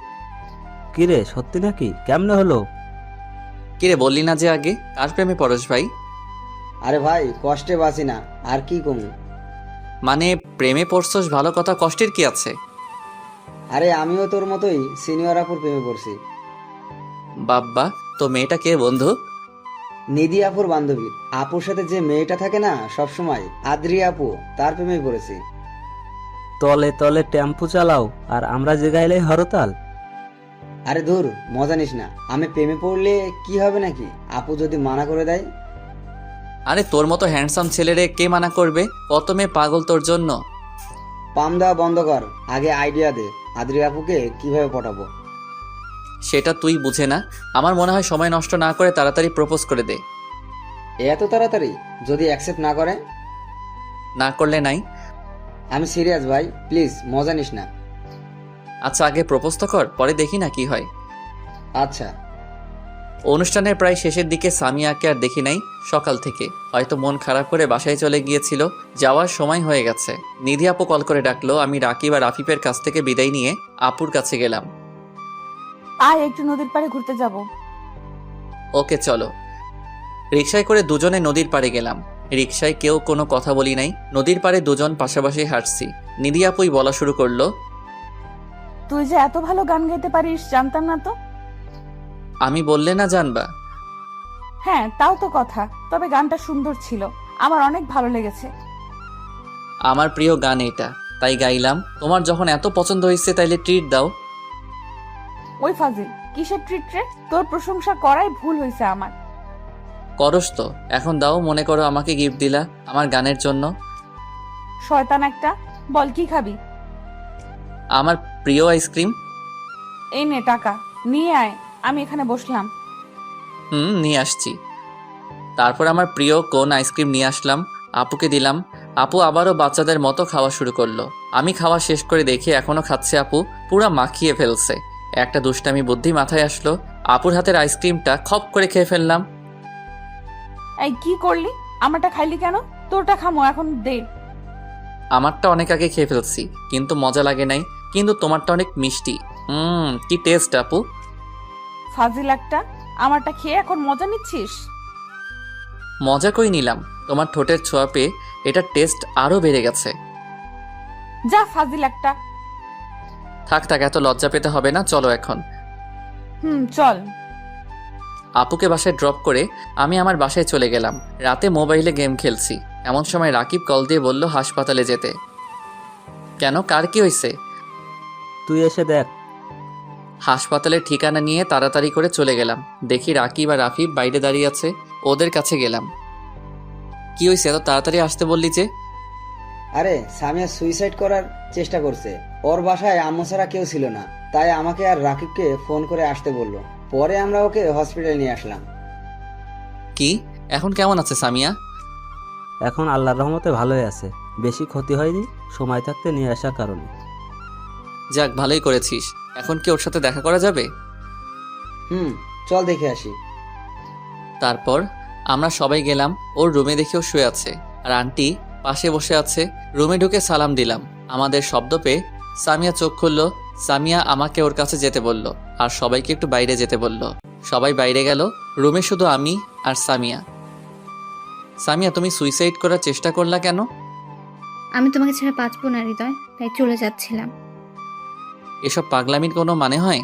কিরে সত্যি নাকি? কেমনে হলো? কিরে বললি না যে আগে? কার প্রেমে পরশ ভাই? আরে ভাই, কষ্টে বাঁচি না, আর কি কমু। মানে প্রেমে পড়ছস ভালো কথা, কষ্টের কি আছে? আরে আমিও তোর মতোই সিনিয়র আপুর প্রেমে পড়ছি। বাব্বা, তো মেয়েটা কে বন্ধু? নিধি আপুর বান্ধবী। আপুর সাথে যে মেয়েটা থাকে না সব সময়, আদ্রি আপু, তার প্রেমেই পড়েছি। তলে তলে টেম্পু চালাও আর আমরা যে গাইলেই হরতাল। আরে ধুর, মজা নিস না। আমি প্রেমে পড়লে কি হবে নাকি? আপু যদি মানা করে দেয়? আরে তোর মতো হ্যান্ডসাম ছেলেরে কে মানা করবে? কত মেয়ে পাগল তোর জন্য। পাম দেওয়া বন্ধ কর, আগে আইডিয়া দে আদ্রি আপুকে কিভাবে পটাবো। সেটা তুই বুঝে না। আমার মনে হয় সময় নষ্ট না করে তাড়াতাড়ি প্রপোজ করে দে। এত তাড়াতাড়ি? যদি অ্যাকসেপ্ট না করে? না করলে নাই। আমি সিরিয়াস ভাই, প্লিজ মজা নিস না। আচ্ছা আগে প্রপোজ তো কর, পরে দেখি না কি হয়। আচ্ছা। অনুষ্ঠানের প্রায় শেষের দিকে সামিয়াকে আর দেখি নাই সকাল থেকে। হয়তো মন খারাপ করে বাসায় চলে গিয়েছিল। যাওয়ার সময় হয়ে গেছে। নিধি আপু কল করে ডাকলো। আমি রাকিব আর আফিফের কাছ থেকে বিদায় নিয়ে আপুর কাছে গেলাম। আয় একটু নদীর পাড়ে ঘুরতে যাব। ওকে চলো। রিকশায় করে দুজনে নদীর পাড়ে গেলাম। রিকশায় কেউ কোনো কথা বলি নাই। নদীর পাড়ে দুজন পাশাপাশি হাঁটছি। নিধি আপুই বলা শুরু করলো, তুই যে এত ভালো গান গাইতে পারিস জানতাম না তো। আমি বললে না জানবা? হ্যাঁ তাও তো কথা, তবে গানটা সুন্দর ছিল, আমার অনেক ভালো লেগেছে। আমার প্রিয় গান এটা, তাই গাইলাম। তোমার যখন এত পছন্দ হয়েছে তাইলে ট্রিট দাও। ওই ফাজিল, কিসের ট্রিট রে? তোর প্রশংসা করাই ভুল হয়েছে আমার। করস তো, এখন দাও। মনে করো আমাকে গিফট দিলা আমার গানের জন্য। শয়তান একটা, বল কি খাবি? আমার প্রিয় আইসক্রিম। এই নে টাকা, নিয়ে আয়, আমি এখানে বসলাম। নিয়ে আসছি। তারপর আমার প্রিয় কোন আইসক্রিম নিয়ে আসলাম, আপুকে দিলাম। আপু আবারও বাচ্চাদের মতো খাওয়া শুরু করলো। আমি খাওয়া শেষ করে দেখি এখনো খাচ্ছে আপু, পুরা মাখিয়ে ফেলছে। একটা দুষ্টামি বুদ্ধি মাথায় আসলো, আপুর হাতের আইসক্রিমটা খপ করে খেয়ে ফেললাম। এই কি করলি? আমারটা খাইলি কেন? তোরটা খামো এখন দে। আমারটা অনেক আগে খেয়ে ফেলছি, কিন্তু মজা লাগে নাই। কিন্তু তোমারটা অনেক মিষ্টি। কি টেস্ট আপু। ফাজিল একটা, আমারটা খেয়ে এখন মজা নিচ্ছিস? মজা করে নিলাম, তোমার ঠোঁটের ছোঁয়া পেয়ে এটার টেস্ট আরো বেড়ে গেছে। যা ফাজিল একটা। থাক থাক, এত লজ্জা পেতে হবে না, চলো এখন। চল। আপুকে বাসায় ড্রপ করে আমি আমার বাসায় চলে গেলাম। রাতে মোবাইলে গেম খেলছি, এমন সময় রাকিব কল দিয়ে বলল হাসপাতালে যেতে। কেন, কার কি হয়েছে? তুই এসে দেখ। হাসপাতালের ঠিকানা নিয়ে তাড়াতাড়ি করে চলে গেলাম। দেখি রাকিব আর আফিফ বাইরে দাঁড়িয়ে আছে। ওদের কাছে গেলাম। কি হয়েছে, এত তাড়াতাড়ি আসতে বললি যে? আরে সামিয়া সুইসাইড করার চেষ্টা করছে। ওর বাসায় আম্মু ছাড়া কেউ ছিল না, তাই আমাকে আর রাকিবকে ফোন করে আসতে বললো। পরে আমরা ওকে হসপিটালে নিয়ে আসলাম। কি, এখন কেমন আছে সামিয়া? এখন আল্লাহর রহমতে ভালোই আছে, বেশি ক্ষতি হয়নি সময় থাকতে নিয়ে আসার কারণে। যাক, ভালোই করেছিস। এখন কি ওর সাথে দেখা করা যাবে? চল দেখে আসি। তারপর আমরা সবাই গেলাম। ওর রুমে দেখেও শুয়ে আছে, আর আন্টি পাশে বসে আছে। রুমে ঢুকে সালাম দিলাম। আমাদের শব্দ পেয়ে সামিয়া চোখ খুলল। সামিয়া আমাকে ওর কাছে যেতে বলল, আর সবাইকে একটু বাইরে যেতে বলল। সবাই বাইরে গেল। রুমে শুধু আমি আর সামিয়া। সামিয়া, তুমি সুইসাইড করার চেষ্টা করলা কেন? আমি তোমাকে ছেড়ে বাঁচবো না হৃদয়, তাই চলে যাচ্ছিলাম। এসব পাগলামির কোনো মানে হয়?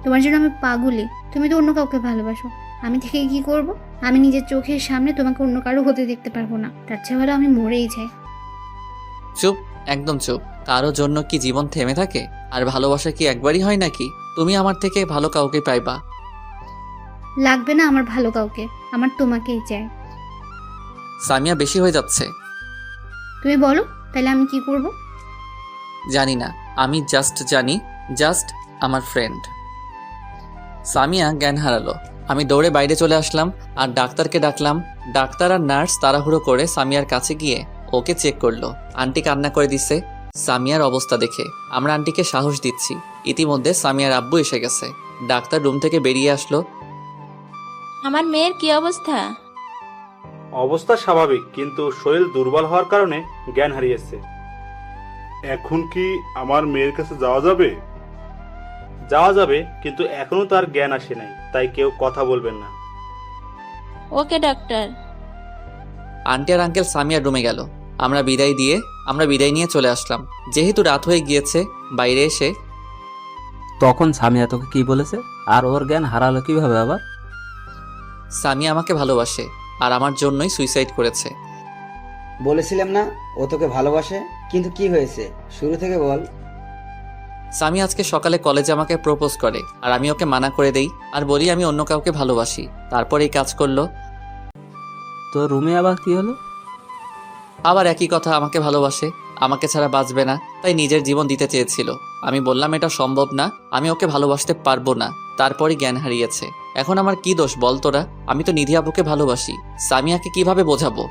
তোমার জন্য আমি পাগলি, তুমি তো অন্য কাউকে ভালোবাসো। আমি থেকে কি করব? আমি নিজের চোখের সামনে তোমাকে অন্য কারো হতে দেখতে পারবো না। তার চেয়ে ভালো আমি মরেই যাই। চুপ, একদম চুপ। কারো জন্য কি জীবন থেমে থাকে? আর ভালোবাসা কি একবারই হয় নাকি? তুমি আমার থেকে ভালো কাউকে পাইবা। লাগবে না আমার ভালো কাউকে, আমার তোমাকেই চাই। সামিয়া, বেশি হয়ে যাচ্ছে। তুমি বলো তাহলে আমি কি করব? জানি না, আমি জানি জাস্ট আমার ফ্রেন্ড। সামিয়া জ্ঞান হারালো। আমি দৌড়ে বাইরে চলে আসলাম আর ডাক্তারকে ডাকলাম। ডাক্তার আর নার্স তাড়াহুড়ো করে সামিয়ার কাছে গিয়ে ওকে চেক করলো। আন্টি কান্না করে দিচ্ছে সামিয়ার অবস্থা দেখে। আমরা আন্টিকে সাহস দিচ্ছি। ইতিমধ্যে সামিয়ার আব্বু এসে গেছে। ডাক্তার রুম থেকে বেরিয়ে আসলো। আমার মেয়ের কি অবস্থা? অবস্থা স্বাভাবিক, কিন্তু শরীর দুর্বল হওয়ার কারণে জ্ঞান হারিয়েছে। এখন কি আমার মেয়ের কাছে যাওয়া যাবে? যাওয়া যাবে, কিন্তু এখনো তার জ্ঞান আসে নাই, তাই কেউ কথা বলবেন না। ওকে ডাক্তার। আন্টি আর আঙ্কেল সামিয়ার রুমে গেল। আমরা বিদায় দিয়ে আমরা বিদায় নিয়ে চলে আসলাম। যেহেতু রাত হয়ে গিয়েছে, বাইরে এসে তখন সামিয়া তোকে কি বলেছে? আর ওর জ্ঞান হারালো কিভাবে আবার? সামিয়া আমাকে ভালোবাসে আর আমার জন্যই সুইসাইড করেছে। বলেছিলাম না ও তোকে ভালোবাসে, কিন্তু কি হয়েছে শুরু থেকে বল। সামিয়া আজকে সকালে কলেজে আমাকে প্রপোজ করে আর আমি ওকে মানা করে দেই আর বলি আমি অন্য কাউকে ভালোবাসি। তারপর এই কাজ করলো। তোর রুমে আবার কি হলো? আবার একই কথা, আমাকে ভালোবাসে, আমাকে ছাড়া বাঁচবে না, তাই নিজের জীবন দিতে চেয়েছিল। আমি বললাম এটা সম্ভব না, আমি ওকে ভালোবাসতে পারবো না। তারপরই জ্ঞান হারিয়েছে। এখন আমার কি দোষ বল তোরা? আমি তো নিধি আপুকে ভালোবাসি, সামিয়াকে কিভাবে বোঝাবো?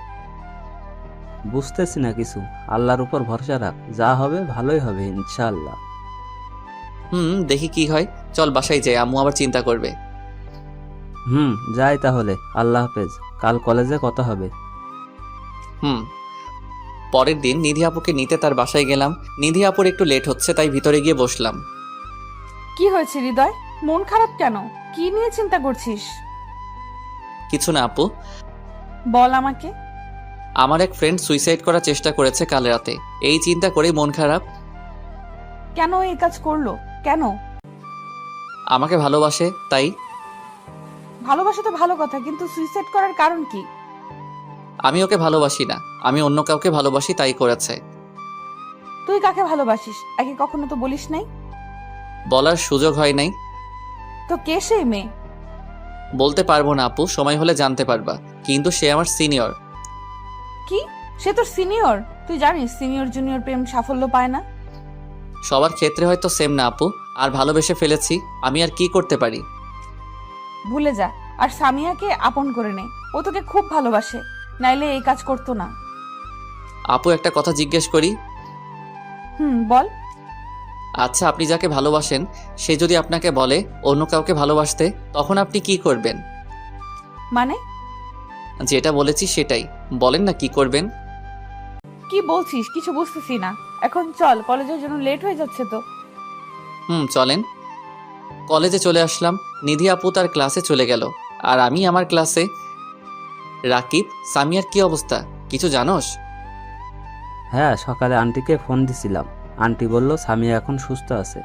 বুঝতেছি না কিছু। আল্লাহর উপর ভরসা রাখ, যা হবে ভালোই হবে ইনশাআল্লাহ। দেখি কি হয়। চল বাসায় যাই, আম্মু আবার চিন্তা করবে। যাই তাহলে, আল্লাহ হাফেজ, কাল কলেজে কথা হবে। পরের দিন নিধি আপুকে নিতে তার বাসায় গেলাম। নিধি আপুর একটু লেট হচ্ছে, তাই ভিতরে গিয়ে বসলাম। কি হয়েছে হৃদয়, মন খারাপ কেন? কি নিয়ে চিন্তা করছিস? কিছু না আপু, বল আমাকে। আমার এক ফ্রেন্ড সুইসাইড করার চেষ্টা করেছে কাল রাতে, এই চিন্তা করেই মন খারাপ। কেন এই কাজ করলো? কেন? আমাকে ভালোবাসে তাই। ভালোবাসা তো ভালো কথা, কিন্তু সুইসাইড করার কারণ কি? আমি ওকে ভালোবাসি না, আমি অন্য কাউকে ভালোবাসি, তাই করেছে। তুই কাকে ভালোবাসিস আগে কখনো তো বলিস নাই। বলার সুযোগ হয় নাই। তো কে সেই মেয়ে? বলতে পারবো না আপু, সময় হলে জানতে পারবা। কিন্তু সে আমার সিনিয়র। কি? সে তোর সিনিয়র? তুই জানিস সিনিয়র জুনিয়র প্রেম সাফল্য পায় না। সবার ক্ষেত্রে হয়তো সেম না আপু, আর ভালোবেসে ফেলেছি, আমি আর কি করতে পারি? ভুলে যা, আর সামিয়াকে আপন করে নে। ও তোকে খুব ভালোবাসে, নাইলে এই কাজ করতো না। আপু একটা কথা জিজ্ঞেস করি? বল। আচ্ছা, আপনি যাকে ভালোবাসেন সে যদি আপনাকে বলে অন্য কাউকে ভালোবাসতে, তখন আপনি কি করবেন? মানে? যেটা বলেছি সেটাই বলেন না, কি করবেন? কি বলছিস কিছু বুঝতেছি না। এখন চল, কলেজের জন্য লেট হয়ে যাচ্ছে তো। চলেন। কলেজে চলে আসলাম। নিধি আপু তার ক্লাসে চলে গেল আর আমি আমার ক্লাসে। রাকিব, সামিয়ার কি অবস্থা কিছু জানোস? হ্যাঁ, সকালে আন্টিকে ফোন দিছিলাম, আন্টি বলল সামিয়া এখন সুস্থ আছে।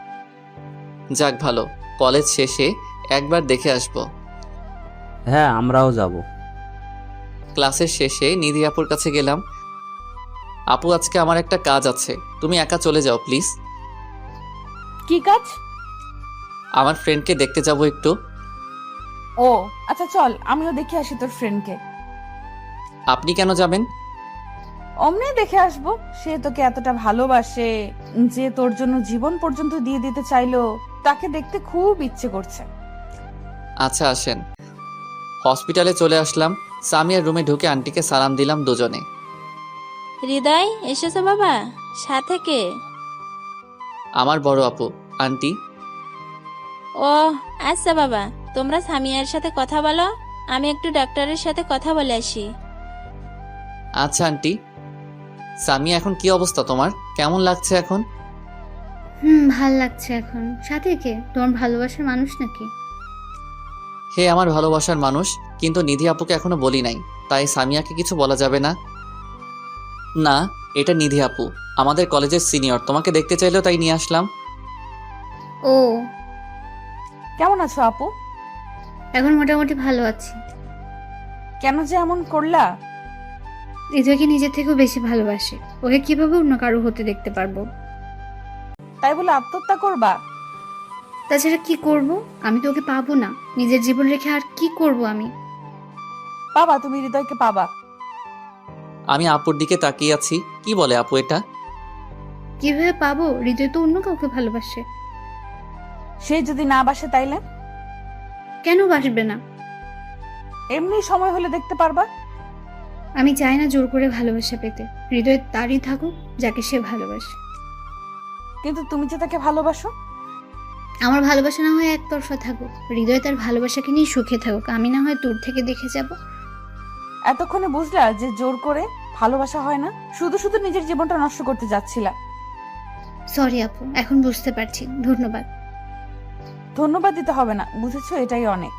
যাক ভালো, কলেজ শেষে একবার দেখে আসবো। হ্যাঁ, আমরাও যাব। ক্লাসের শেষে নিধি আপুর কাছে গেলাম। আপু আজকে আমার একটা কাজ আছে, তুমি একা চলে যাও প্লিজ। কি কাজ? আমার ফ্রেন্ডকে দেখতে যাব একটু। ও আচ্ছা, চল আমিও দেখে আসি তোর ফ্রেন্ডকে। আপনি কেন যাবেন? অমনি দেখে আসবো। সে তোকে এতটা ভালোবাসে যে তোর জন্য জীবন পর্যন্ত দিয়ে দিতে চাইলো, তাকে দেখতে খুব ইচ্ছে করছে। আচ্ছা আসেন। হসপিটালে চলে আসলাম। সামিয়ার রুমে ঢুকে আন্টিকে সালাম দিলাম দুজনে। হৃদয় এসেছো বাবা? সাথে কে? আমার বড় আপু। আন্টি? ও আচ্ছা বাবা, তোমরা সামিয়ার সাথে কথা বলো, আমি একটু ডাক্তারের সাথে কথা বলে আসি। আচ্ছা আন্টি। সামিয়া এখন কি অবস্থা তোমার? কেমন লাগছে এখন? ভাল লাগছে এখন। সাথে কে? তোমার ভালোবাসার মানুষ নাকি? হে আমার ভালোবাসার মানুষ, কিন্তু নিধি আপুকে এখনো বলি নাই, তাই সামিয়াকে কিছু বলা যাবে না। না, এটা নিধি আপু, আমাদের কলেজের সিনিয়র, তোমাকে দেখতে চাইলো তাই নিয়ে আসলাম। ও, কেমন আছো আপু? এখন মোটামুটি ভালো আছি। কেন যে এমন করলা? হৃদয়কে নিজের থেকেও বেশি ভালোবাসে, ওকে কিভাবে অন্য কারো হতে দেখতে পারবো? তাই বলে আত্মহত্যা করবা? তাছাড়া কি করব? আমি তো ওকে পাবো না, নিজের জীবন রেখে আর কি করব আমি? পাবা, তুমি হৃদয়কে পাবা। আমি আপুর দিকে তাকিয়ে আছি। কি বলে আপু এটা? কিভাবে পাবো? হৃদয় তো অন্য কাউকে ভালোবাসে। সে যদি না বাসে তাইলে? কেন বাসবে না? এমনি সময় হলে দেখতে পারবা। আমি চাই না জোর করে ভালোবাসা পেতে। হৃদয় তারই থাকুক যাকে সে ভালোবাসে। কিন্তু তুমি যে তাকে ভালোবাসো। আমার ভালোবাসা না হয় একতরফা থাকুক, হৃদয় তার ভালোবাসাকে নিয়ে সুখে থাকুক, আমি না হয় দূর থেকে দেখে যাব। এতক্ষণে বুঝলা যে জোর করে ভালোবাসা হয় না, শুধু শুধু নিজের জীবনটা নষ্ট করতে যাচ্ছিলা। সরি আপু, এখন বুঝতে পারছি, ধন্যবাদ। ধন্যবাদ দিতে হবে না, বুঝেছো, এটাই অনেক।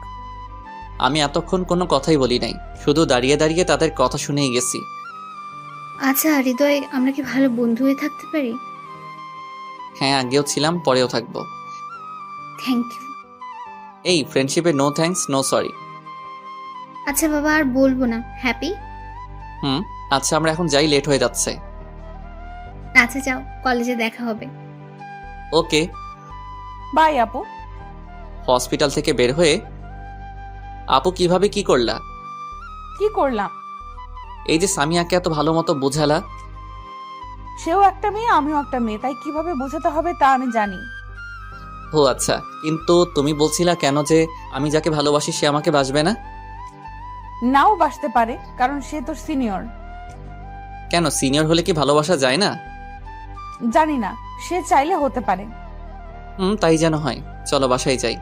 আমি এতক্ষণ কোনো কথাই বলি নাই, শুধু দাঁড়িয়ে দাঁড়িয়ে তাদের কথা শুনেই গেছি। আচ্ছা হৃদয়, আমরা কি ভালো বন্ধু হয়ে থাকতে পারি? হ্যাঁ, আগেও ছিলাম, পরেও থাকবো। Thank you. এই ফ্রেন্ডশিপে নো থ্যাঙ্কস নো সরি। আচ্ছা বাবা, আর বলবো না। হ্যাপি? আচ্ছা, আমরা এখন যাই, লেট হয়ে যাচ্ছে। আচ্ছা যাও, কলেজে দেখা হবে। ওকে। বাই আপু। হসপিটাল থেকে বের হয়ে আপু কিভাবে কি করলা? কি করলাম? এই যে সামিয়াকে এত ভালো মতো বোঝালা। সেও একটা মেয়ে, আমিও একটা মেয়ে, তাই কিভাবে বোঝাতে হবে তা আমি জানি। ও আচ্ছা, কিন্তু তুমি বলছিলা কেন যে আমি যাকে ভালোবাসি সে আমাকে বাসবে না? নাও বাসতে পারে, কারণ সে তোর সিনিয়র। কেন, সিনিয়র হলে কি ভালোবাসা যায় না? জানি না, সে চাইলে হতে পারে। তাই যেন হয়। চলো বাসায় যাই।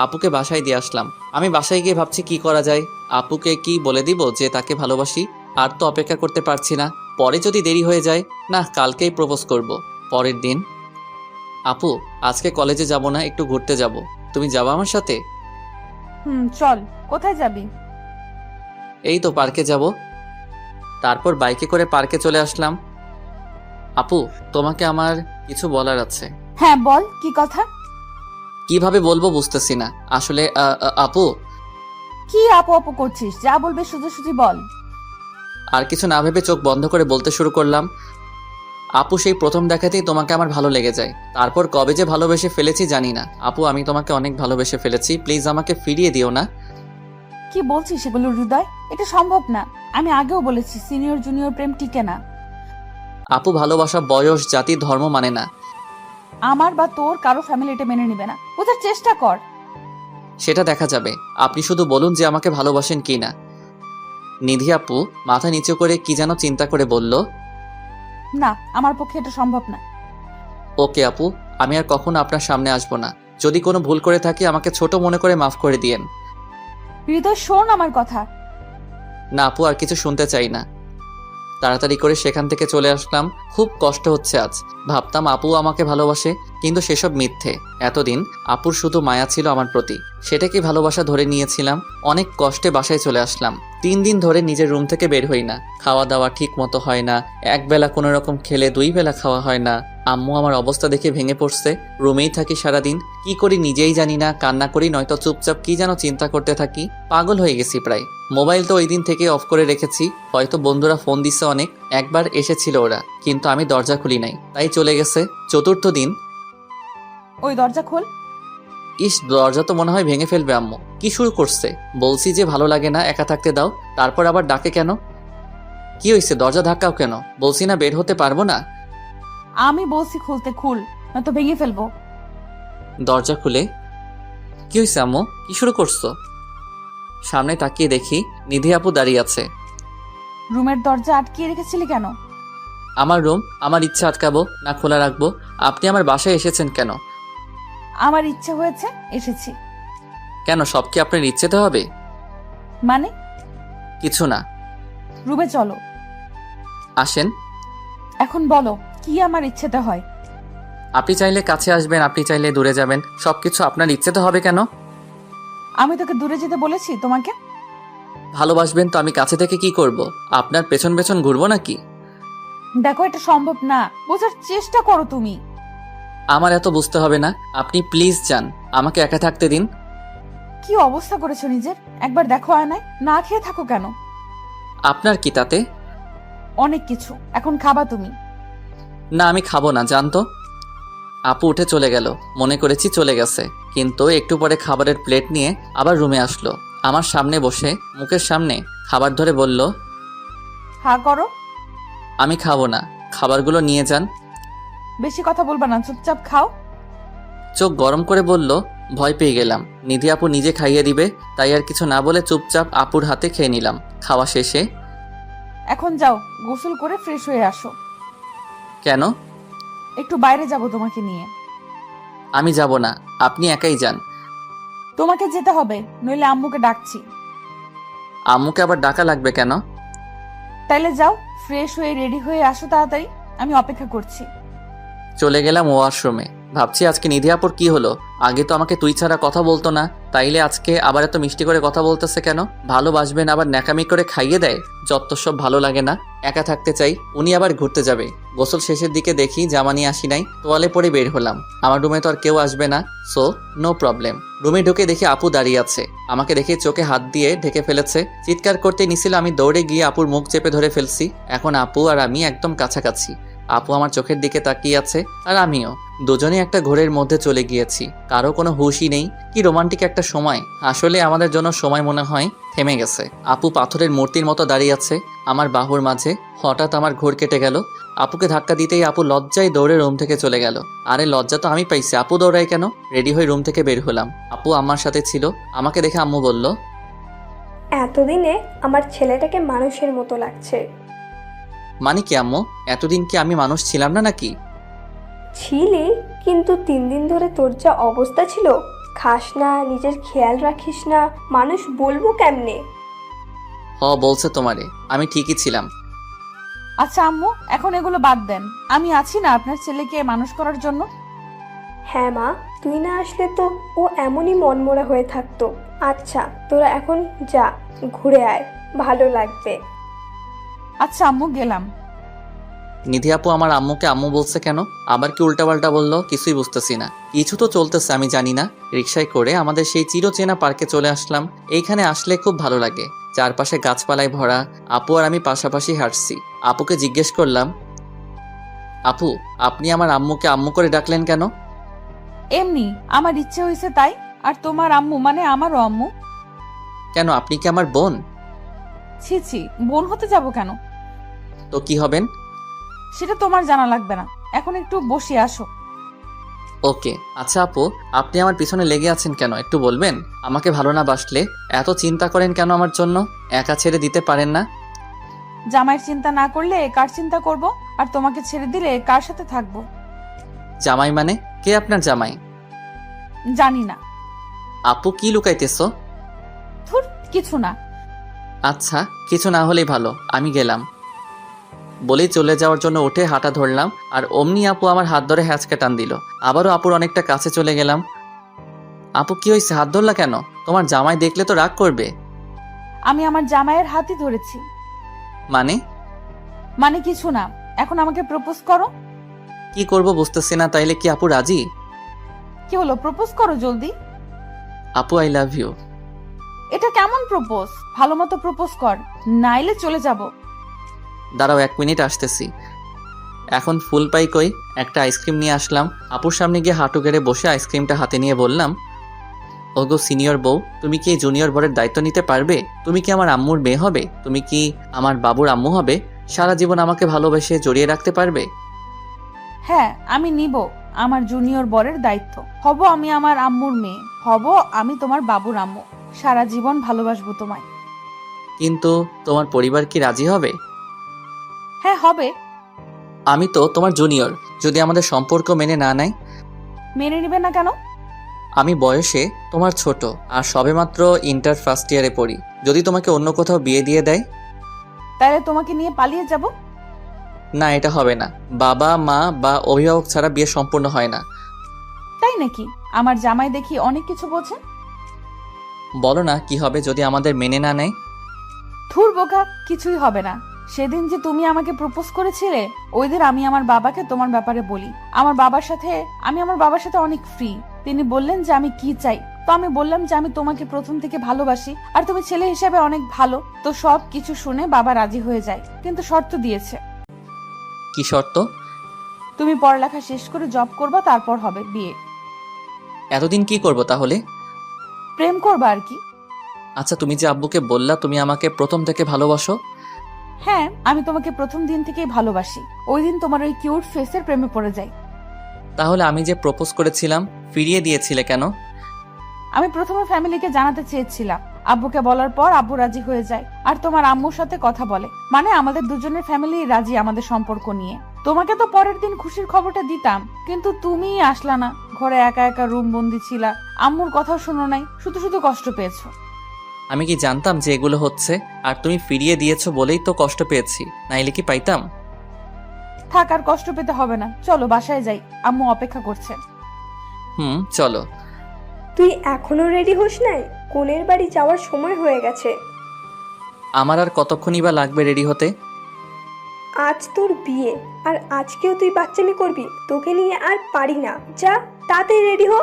আপুকে বাসায় দিয়ে আসলাম। আমি বাসায় গিয়ে ভাবছি কি করা যায়। আপুকে কি বলে দিব যে তাকে ভালোবাসি? আর তো অপেক্ষা করতে পারছি না। পরে যদি দেরি হয়ে যায়, না কালকেই প্রপোজ করব। পরের দিন, আপু আজকে কলেজে যাব না, একটু ঘুরতে যাব, তুমি যাবা আমার সাথে? চল। কোথায় যাবি? এই তো পার্কে যাব। তারপর বাইকে করে পার্কে চলে আসলাম। আপু তোমাকে আমার কিছু বলার আছে। হ্যাঁ বল, কি কথা? কিভাবে বলবো বুঝতেছি না আসলে। আপু, কি আপু আপু করছিস? যা বলবে সোজাসুজি বল। আর কিছু না ভেবে চোখ বন্ধ করে বলতে শুরু করলাম। আপু সেই প্রথম দেখাতেই তোমাকে আমার ভালো লেগে যায়। তারপর কবে যে ভালোবেসে ফেলেছি জানি না। আপু আমি তোমাকে অনেক ভালোবেসে ফেলেছি, প্লিজ আমাকে ফিরিয়ে দিও না। কি বলছিস এগুলো হৃদয়? এটা সম্ভব না। আমি আগেও বলেছি সিনিয়র জুনিয়র প্রেম টিকে না। আপু ভালোবাসা বয়স জাতি ধর্ম মানে না। আমার বা তোর কারো ফ্যামিলিটা মেনে নিবে না, বোঝার চেষ্টা কর। সেটা দেখা যাবে। আপনি শুধু বলুন যে আমাকে ভালোবাসেন কি না। নিধি আপু মাথা নিচু করে কি যেন চিন্তা করে বলল, না, আমার পক্ষে এটা সম্ভব না। ওকে আপু, আমি আর কখনো আপনার সামনে আসবো না। যদি কোনো ভুল করে থাকি আমাকে ছোট মনে করে মাফ করে দিয়েন। হৃদয় শোন আমার কথা। না আপু, আর কিছু শুনতে চাই না। তাড়াতাড়ি করে সেখান থেকে চলে আসলাম। খুব কষ্ট হচ্ছে আজ। ভাবতাম আপু আমাকে ভালোবাসে, কিন্তু সেসব মিথ্যে। এতদিন আপুর শুধু মায়া ছিল আমার প্রতি, সেটাকে ভালোবাসা ধরে নিয়েছিলাম। অনেক কষ্টে বাসায় চলে আসলাম। 3 দিন ধরে নিজের রুম থেকে বের হই না। খাওয়া দাওয়া ঠিক মতো হয় না। একবেলা কোনো রকম খেলে 2 বেলা খাওয়া হয় না। আম্মু আমার অবস্থা দেখে ভেঙে পড়ছে। রুমেই থাকি সারাদিন, কি করি নিজেই জানি না। কান্না করি নয়তো চুপচাপ কি যেন চিন্তা করতে থাকি। পাগল হয়ে গেছি প্রায়। মোবাইল তো ওই দিন থেকে অফ করে রেখেছি। হয়তো বন্ধুরা ফোন দিচ্ছে অনেক, একবার এসেছিল ওরা, কিন্তু আমি দরজা খুলি নাই, তাই চলে গেছে। 4র্থ দিন। ওই দরজা খোল। ইস, দরজা তো মনে হয় ভেঙে ফেলবে আম্মু। কি শুরু করছে? বলছি যে ভালো লাগে না, একা থাকতে দাও, তারপর আবার ডাকে কেন? কি হয়েছে? দরজা ধাক্কাও কেন? বলছি না বের হতে পারবো না। আমি বলছি খুলতে, খুল, নয়তো ভেঙে ফেলবো। দরজা খুলে, কি হয়েছে আম্মু? কি শুরু করছো? সামনে তাকিয়ে দেখি নিধি আপু দাঁড়িয়ে আছে। রুমের দরজা আটকিয়ে রেখেছিলি কেন? আমার রুম, আমার ইচ্ছা আটকাবো না খোলা রাখবো? আপনি আমার বাসায় এসেছেন কেন? আমার ইচ্ছে হয়েছে, এসেছি। কেন, সব কি আপনার ইচ্ছেতে হবে? মানে? কিছু না। রুমে চলো। আসেন। এখন বলো, কি আমার ইচ্ছেতে হয়? আপনি চাইলে কাছে আসবেন, আপনি চাইলে দূরে যাবেন, সবকিছু আপনার ইচ্ছেতে হবে কেন? আমি তোকে দূরে যেতে বলেছি তোমাকে? ভালোবাসবেন তো আমি কাছে থেকে কি করব? আপনার পেছন পেছন ঘুরবো নাকি? দেখো, এটা সম্ভব না, বোঝার চেষ্টা করো তুমি। আমার এত বুঝতে হবে না, আপনি প্লিজ যান, আমাকে একা থাকতে দিন। কি অবস্থা করেছো নিজের, একবার দেখো আয়নায়। না খেয়ে থাকো কেন? আপনার কি তাতে? অনেক কিছু। এখন খাবা তুমি? না আমি খাবো না, জানতো। আপু উঠে চলে গেল, মনে করেছি চলে গেছে, কিন্তু একটু পরে খাবারের প্লেট নিয়ে আবার রুমে আসলো। আমার সামনে বসে মুখের সামনে খাবার ধরে বলল, হা করো। আমি খাবো না, খাবারগুলো নিয়ে যান। বেশি কথা বলবা না, চুপচাপ খাও। চোখ গরম করে বলল, ভয় পেয়ে গেলাম, নিধি আপু নিজে খাইয়ে দিবে, তাই আর কিছু না বলে চুপচাপ আপুর হাতে খেয়ে নিলাম। খাওয়া শেষে, এখন যাও, গোসল করে ফ্রেশ হয়ে আসো। কেন? একটু বাইরে যাব তোমাকে নিয়ে। আমি যাব না, আপনি একাই যান। তোমাকে যেতে হবে, নইলে আম্মুকে ডাকছি। আম্মুকে আবার ডাকা লাগবে কেন? তাইলে যাও, ফ্রেশ হয়ে রেডি হয়ে আসো তাড়াতাড়ি, আমি অপেক্ষা করছি। চলে গেলাম ওয়াশরুমে। ভাবছি আজকে নিধি আপুর কি হলো, আগে তো আমাকে তুই ছাড়া কথা বলতো না, তাইলে আজকে আবার এত মিষ্টি করে কথা বলতেছে কেন? ভালোবাসবেন আবার ন্যাকামি করে খাইয়ে দেয়, যত সব ভালো লাগে না। একা থাকতে চাই। উনি আবার ঘুরতে যাবে। গোসল শেষের দিকে দেখি জামা নিয়ে আসি নাই, তোয়ালে পরে বের হলাম। আমার রুমে তো আর কেউ আসবে না, সো নো প্রবলেম। রুমে ঢুকে দেখি আপু দাঁড়িয়ে আছে, আমাকে দেখে চোখে হাত দিয়ে ঢেকে ফেলেছে। চিৎকার করতে নিছিল, আমি দৌড়ে গিয়ে আপুর মুখ চেপে ধরে ফেলছি। এখন আপু আর আমি একদম কাছাকাছি। আপু আমার চোখের দিকে তাকিয়ে আছে আর আমিও। দুজনে একটা ঘোরের মধ্যে চলে গিয়েছি, কারো কোনো হুঁশই নেই। কি রোমান্টিক একটা সময়। আসলে আমাদের জন্য সময় মনে হয় থেমে গেছে। আপু পাথরের মূর্তির মতো দাঁড়িয়ে আছে আমার বাহুর মাঝে। হঠাৎ আমার ঘোর কেটে গেল। আপুকে ধাক্কা দিতেই আপু লজ্জায় দৌড়ে রুম থেকে চলে গেল। আরে লজ্জা তো আমি পাইছি, আপু দৌড়ায় কেন? রেডি হয়ে রুম থেকে বের হলাম। আপু আমার সাথে ছিল। আমাকে দেখে আম্মু বলল, এতদিনে আমার ছেলেটাকে মানুষের মতো লাগছে। মানে কি আম্মু? এতদিন কি আমি মানুষ ছিলাম না নাকি? ছিলি, কিন্তু 3 দিন ধরে তোর যা অবস্থা ছিল, খাস না, নিজের খেয়াল রাখিস না, মানুষ বলবো কেমনে? বলছে তোমারে, আমি ঠিকই ছিলাম। আচ্ছা আম্মু, এখন এগুলো বাদ দেন। আমি আছি না আপনার ছেলেকে মানুষ করার জন্য। হ্যাঁ মা, তুই না আসলে তো ও এমনই মনমরা হয়ে থাকতো। আচ্ছা তোরা এখন যা, ঘুরে আয়, ভালো লাগবে। আচ্ছা আম্মু, গেলাম। নিধি আপু আমার আম্মুকে আম্মু বলছে কেন? আবার কি উল্টাপাল্টা বললো? কিছুই বুঝতেছি না। কিছু তো চলতেছে, আমি জানি না। রিকশায় করে আমাদের সেই চিরচেনা পার্কে চলে আসলাম। এইখানে আসলে খুব ভালো লাগে, চারপাশে গাছপালায় ভরা। আপু আর আমি পাশাপাশি হাঁটছি। আপুকে জিজ্ঞেস করলাম, আপু আপনি আমার আম্মুকে আম্মু করে ডাকলেন কেন? এমনি আমার ইচ্ছে হয়েছে তাই। আর তোমার আম্মু মানে আমারও আম্মু। কেন, আপনি কি আমার বোন? ছি ছি, বোন হতে যাব কেন? তো কি হবেন? সেটা তোমার জানা লাগবে না। এখন একটু বসে আসো। ওকে। আচ্ছা আপু, আপনি আমার পিছনে লেগে আছেন কেন একটু বলবেন? আমাকে ভালো না বাসলে এত চিন্তা করেন কেন আমার জন্য? একা ছেড়ে দিতে পারেন না? জামাইয়ের চিন্তা না করলে কার চিন্তা করব? আর তোমাকে ছেড়ে দিলে কার সাথে থাকবো? জামাই মানে? কে আপনার জামাই? জানি না। আপু কি লুকাইতেছো? ধুর, কিছু না। আচ্ছা, কিছু না হলেই ভালো, আমি গেলাম। বলেই চলে যাওয়ার জন্য উঠে হাঁটা ধরলাম, আর অমনি আপু আমার হাত ধরে হ্যাঁচকে টান দিল। আবারও আপুর অনেকটা কাছে চলে গেলাম। আপু কি হয়েছে, হাত ধরলা কেন? তোমার জামাই দেখলে তো রাগ করবে। আমি আমার জামাইয়ের হাতই ধরেছি। মানে কিছু না। এখন আমাকে প্রপোজ করো। কি করব বুঝতেছি না। তাইলে কি আপু রাজি? কি হলো, প্রপোজ করো জলদি। আপু আই লাভ ইউ। এটা কেমন প্রপোজ? ভালো মতো প্রপোজ কর, নাইলে চলে যাব। দাঁড়াও 1 মিনিট আসতেছি। এখন ফুল পাই কই? একটা আইসক্রিম নিয়ে আসলাম। আপুর সামনে গিয়ে হাঁটু গেড়ে বসে আইসক্রিমটা হাতে নিয়ে বললাম, ওগো সিনিয়র বউ, তুমি কি এই জুনিয়র বরের দায়িত্ব নিতে পারবে? তুমি কি আমার আম্মুর মেয়ে হবে? তুমি কি আমার বাবুর আম্মু হবে? সারা জীবন আমাকে ভালোবেসে জড়িয়ে রাখতে পারবে? হ্যাঁ, আমি নিব আমার জুনিয়র বরের দায়িত্ব। হব আমি আমার আম্মুর মেয়ে, হব আমি তোমার বাবুর আম্মু। সারা জীবন ভালোবাসবো তোমায়। কিন্তু তোমার পরিবার কি রাজি হবে? হ্যাঁ, হবে। আমি তো তোমার জুনিয়র, যদি আমাদের সম্পর্ক মেনে না নেয়? মেনে নিবে না কেন? আমি বয়সে তোমার ছোট, আর সবেমাত্র ইন্টার ফার্স্ট ইয়ারে পড়ি। যদি তোমাকে অন্য কোথাও বিয়ে দিয়ে দেয়? তাহলে তোমাকে নিয়ে পালিয়ে যাব। না, এটা হবে না। বাবা মা বা অভিভাবক ছাড়া বিয়ে সম্পূর্ণ হয় না। তাই নাকি? আমার জামাই দেখি অনেক কিছু বোঝে। বলো না কি হবে যদি আমাদের মেনে না নেয়? ধুর বোকা, কিছুই হবে না। সেদিন যে তুমি আমাকে প্রপোজ করেছিলে, ওই দিন আমি আমার বাবাকে তোমার ব্যাপারে বলি। আমার বাবার সাথে অনেক ফ্রি। তিনি বললেন যে আমি কি চাই, তো আমি বললাম যে আমি তোমাকে প্রথম থেকে ভালোবাসি, আর তুমি ছেলে হিসেবে অনেক ভালো। তো সব কিছু শুনে বাবা রাজি হয়ে যায়, কিন্তু শর্ত দিয়েছে। কি শর্ত? তুমি পড়ালেখা শেষ করে জব করবা, তারপর হবে বিয়ে। এতদিন কি করব তাহলে? প্রেম করবা আর কি। আচ্ছা, তুমি যে আব্বুকে বললা তুমি আমাকে প্রথম থেকে ভালোবাসো? হ্যাঁ, আমি তোমাকে প্রথম দিন থেকেই ভালোবাসি। ওই দিন তোমার ওই কিউট ফেসের প্রেমে পড়ে যাই। তাহলে আমি যে প্রপোজ করেছিলাম ফিরিয়ে দিয়েছিলে কেন? আমি প্রথমে ফ্যামিলিকে জানাতে চেয়েছিলাম, আব্বুকে বলার পর আব্বু রাজি হয়ে যায়, আর তোমার আম্মুর সাথে কথা বলে। মানে আমাদের দুজনের ফ্যামিলি রাজি আমাদের সম্পর্ক নিয়ে। তোমাকে তো পরের দিন খুশির খবরটা দিতাম, কিন্তু তুমিই আসলা না। ঘরে একা একা রুম বন্দি ছিলা, আম্মুর কথাও শোনো নাই, শুধু শুধু কষ্ট পেয়েছো। আমি কি জানতাম যে এগুলো হচ্ছে? আর তুমি ফিরিয়ে দিয়েছো বলেই তো কষ্ট পেয়েছি, নাইলে কি পাইতাম? থাক, আর কষ্ট পেতে হবে না, চলো বাসায় যাই, আম্মু অপেক্ষা করছে। চলো। তুই এখনো রেডি হোস নাই? কোনের বাড়ি যাওয়ার সময় হয়ে গেছে। আমার আর কতক্ষণই বা লাগবে রেডি হতে? আজ তোর বিয়ে, আর আজকেও তুই বাচ্চামি করবি? তোকে নিয়ে আর পারি না, যা তাড়াতাড়ি রেডি হ।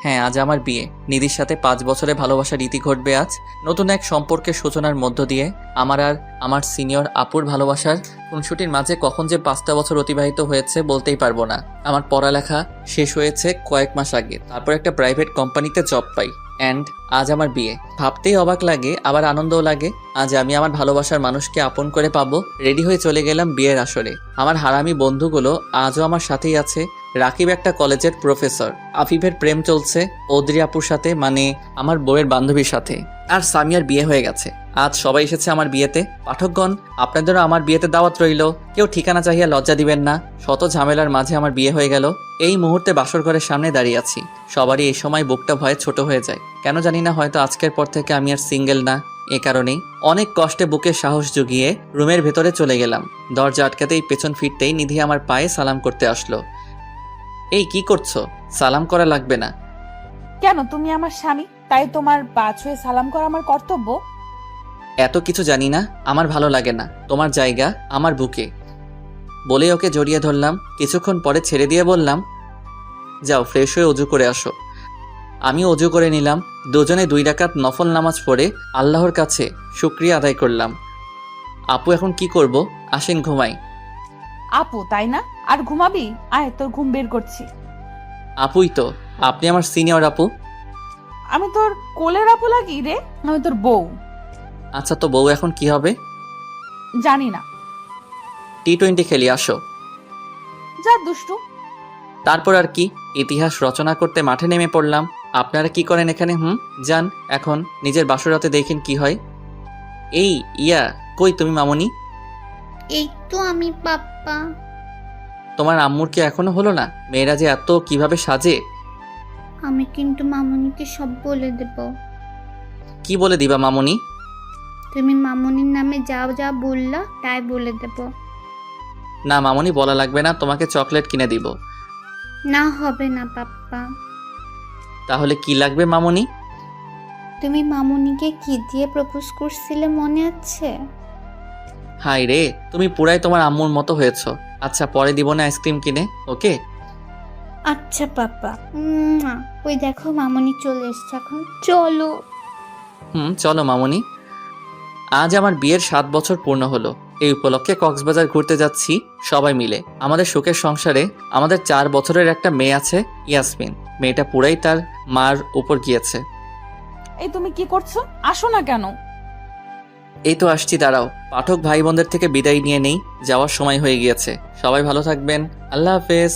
হ্যাঁ, আজ আমার বিয়ে। নিধির সাথে 5 বছরের ভালোবাসার রীতি ঘটবে আজ। নতুন এক সম্পর্কের সূচনার মধ্য দিয়ে আমার আর আমার সিনিয়র আপুর ভালোবাসার খুনসুটির মাঝে কখন যে 5টা বছর অতিবাহিত হয়েছে বলতেই পারবো না। আমার পড়ালেখা শেষ হয়েছে কয়েক মাস আগে, তারপর একটা প্রাইভেট কোম্পানিতে জব পাই, অ্যান্ড আজ আমার বিয়ে। ভাবতেই অবাক লাগে, আবার আনন্দও লাগে। আজ আমি আমার ভালোবাসার মানুষকে আপন করে পাবো। রেডি হয়ে চলে গেলাম বিয়ের আসরে। আমার হারামি বন্ধুগুলো আজও আমার সাথেই আছে। রাকিব একটা কলেজের প্রফেসর, আফিফের প্রেম চলছে অদ্রি আপুর সাথে, মানে আমার বউয়ের বান্ধবীর সাথে, আর সামিয়ার বিয়ে হয়ে গেছে। আজ সবাই এসেছে আমার বিয়েতে। পাঠকগণ, আপনাদেরও আমার বিয়েতে দাওয়াত রইল। কেউ ঠিকানা চাহিয়া লজ্জা দিবেন না। শত ঝামেলার মাঝে আমার বিয়ে হয়ে গেল। এই মুহূর্তে বাসর ঘরের সামনে দাঁড়িয়ে আছি। সবারই এই সময় বুকটা ভয়ে ছোট হয়ে যায়, কেন জানি না। হয়তো আজকের পর থেকে আমি আর সিঙ্গেল না, এ কারণেই অনেক কষ্টে বুকে সাহস জুগিয়ে রুমের ভেতরে চলে গেলাম। দরজা আটকাতেই পেছন ফিরতেই নিধি আমার পায়ে সালাম করতে আসলো। এই কি করছো? সালাম করা লাগবে না। কেন, তুমি আমার স্বামী, তাই তোমার পা ছুঁয়ে সালাম করা আমার কর্তব্য? এত কিছু জানি না, আমার ভালো লাগে না। তোমার জায়গা আমার বুকে। বলে ওকে জড়িয়ে ধরলাম। কিছুক্ষণ পরে ছেড়ে দিয়ে বললাম, যাও ফ্রেশ হয়ে অজু করে আসো। আমি অজু করে নিলাম। দুজনে 2 রাকাত নফল নামাজ পড়ে আল্লাহর কাছে শুকরিয়া আদায় করলাম। আপু, এখন কি করব? আসেন ঘুমাই। আপু তাই না? আর ঘুমাবি? আয়, তোর ঘুম বের করছি। আপুই তো, আপনি আমার সিনিয়র আপু। আমি তোর কোলের আপু লাগি রে? আমি তোর বউ। আচ্ছা, তো বউ এখন কি হবে? জানি না। T20 খেলি, আসো। যা দুষ্টু। তারপর আর কি, ইতিহাস রচনা করতে মাঠে নেমে পড়লাম। আপনারা কি করেন এখানে? যান এখন নিজের বাসরাতে দেখেন কি হয়। এই ইয়া, কই তুমি মামুনি? এই তো আমি পাপ্পা। তোমার আম্মুর কি এখনো হলো না? মেয়েরা যে এত কিভাবে সাজে। আমি কিন্তু মামুনিকে সব বলে দেব। কি বলে দিবা মামুনি? তুমি মামুনির নামে যা যা বললা তাই বলে দেব। না মামুনি, বলা লাগবে না, তোমাকে চকলেট কিনে দিব। না, হবে না পাপ্পা। তাহলে কি লাগবে মামুনি? তুমি মামুনিকে কি দিয়ে প্রপোজ করছিলে মনে আছে? হাই রে, তুমি পুরাই তোমার আম্মুর মতো হয়েছো। আচ্ছা, পরে দিব না আইসক্রিম কিনে, ওকে? আচ্ছা পাপ্পা। ওই দেখো মামুনি চলে এসছে, এখন চলো। চলো মামুনি। আজ আমার বিয়ের 7 বছর পূর্ণ হলো। এই উপলক্ষে কক্সবাজার ঘুরতে যাচ্ছি সবাই মিলে। আমাদের সুখের সংসারে আমাদের 4 বছরের একটা মেয়ে আছে, ইয়াসমিন। মেয়েটা পুরাই তার মার উপর গিয়েছে। এই তুমি কি করছো? আসো না কেন? এই তো আসছি, দাঁড়াও। পাঠক ভাই বোনদের থেকে বিদায় নিয়ে নেই, যাওয়ার সময় হয়ে গিয়েছে। সবাই ভালো থাকবেন, আল্লাহ হাফেজ।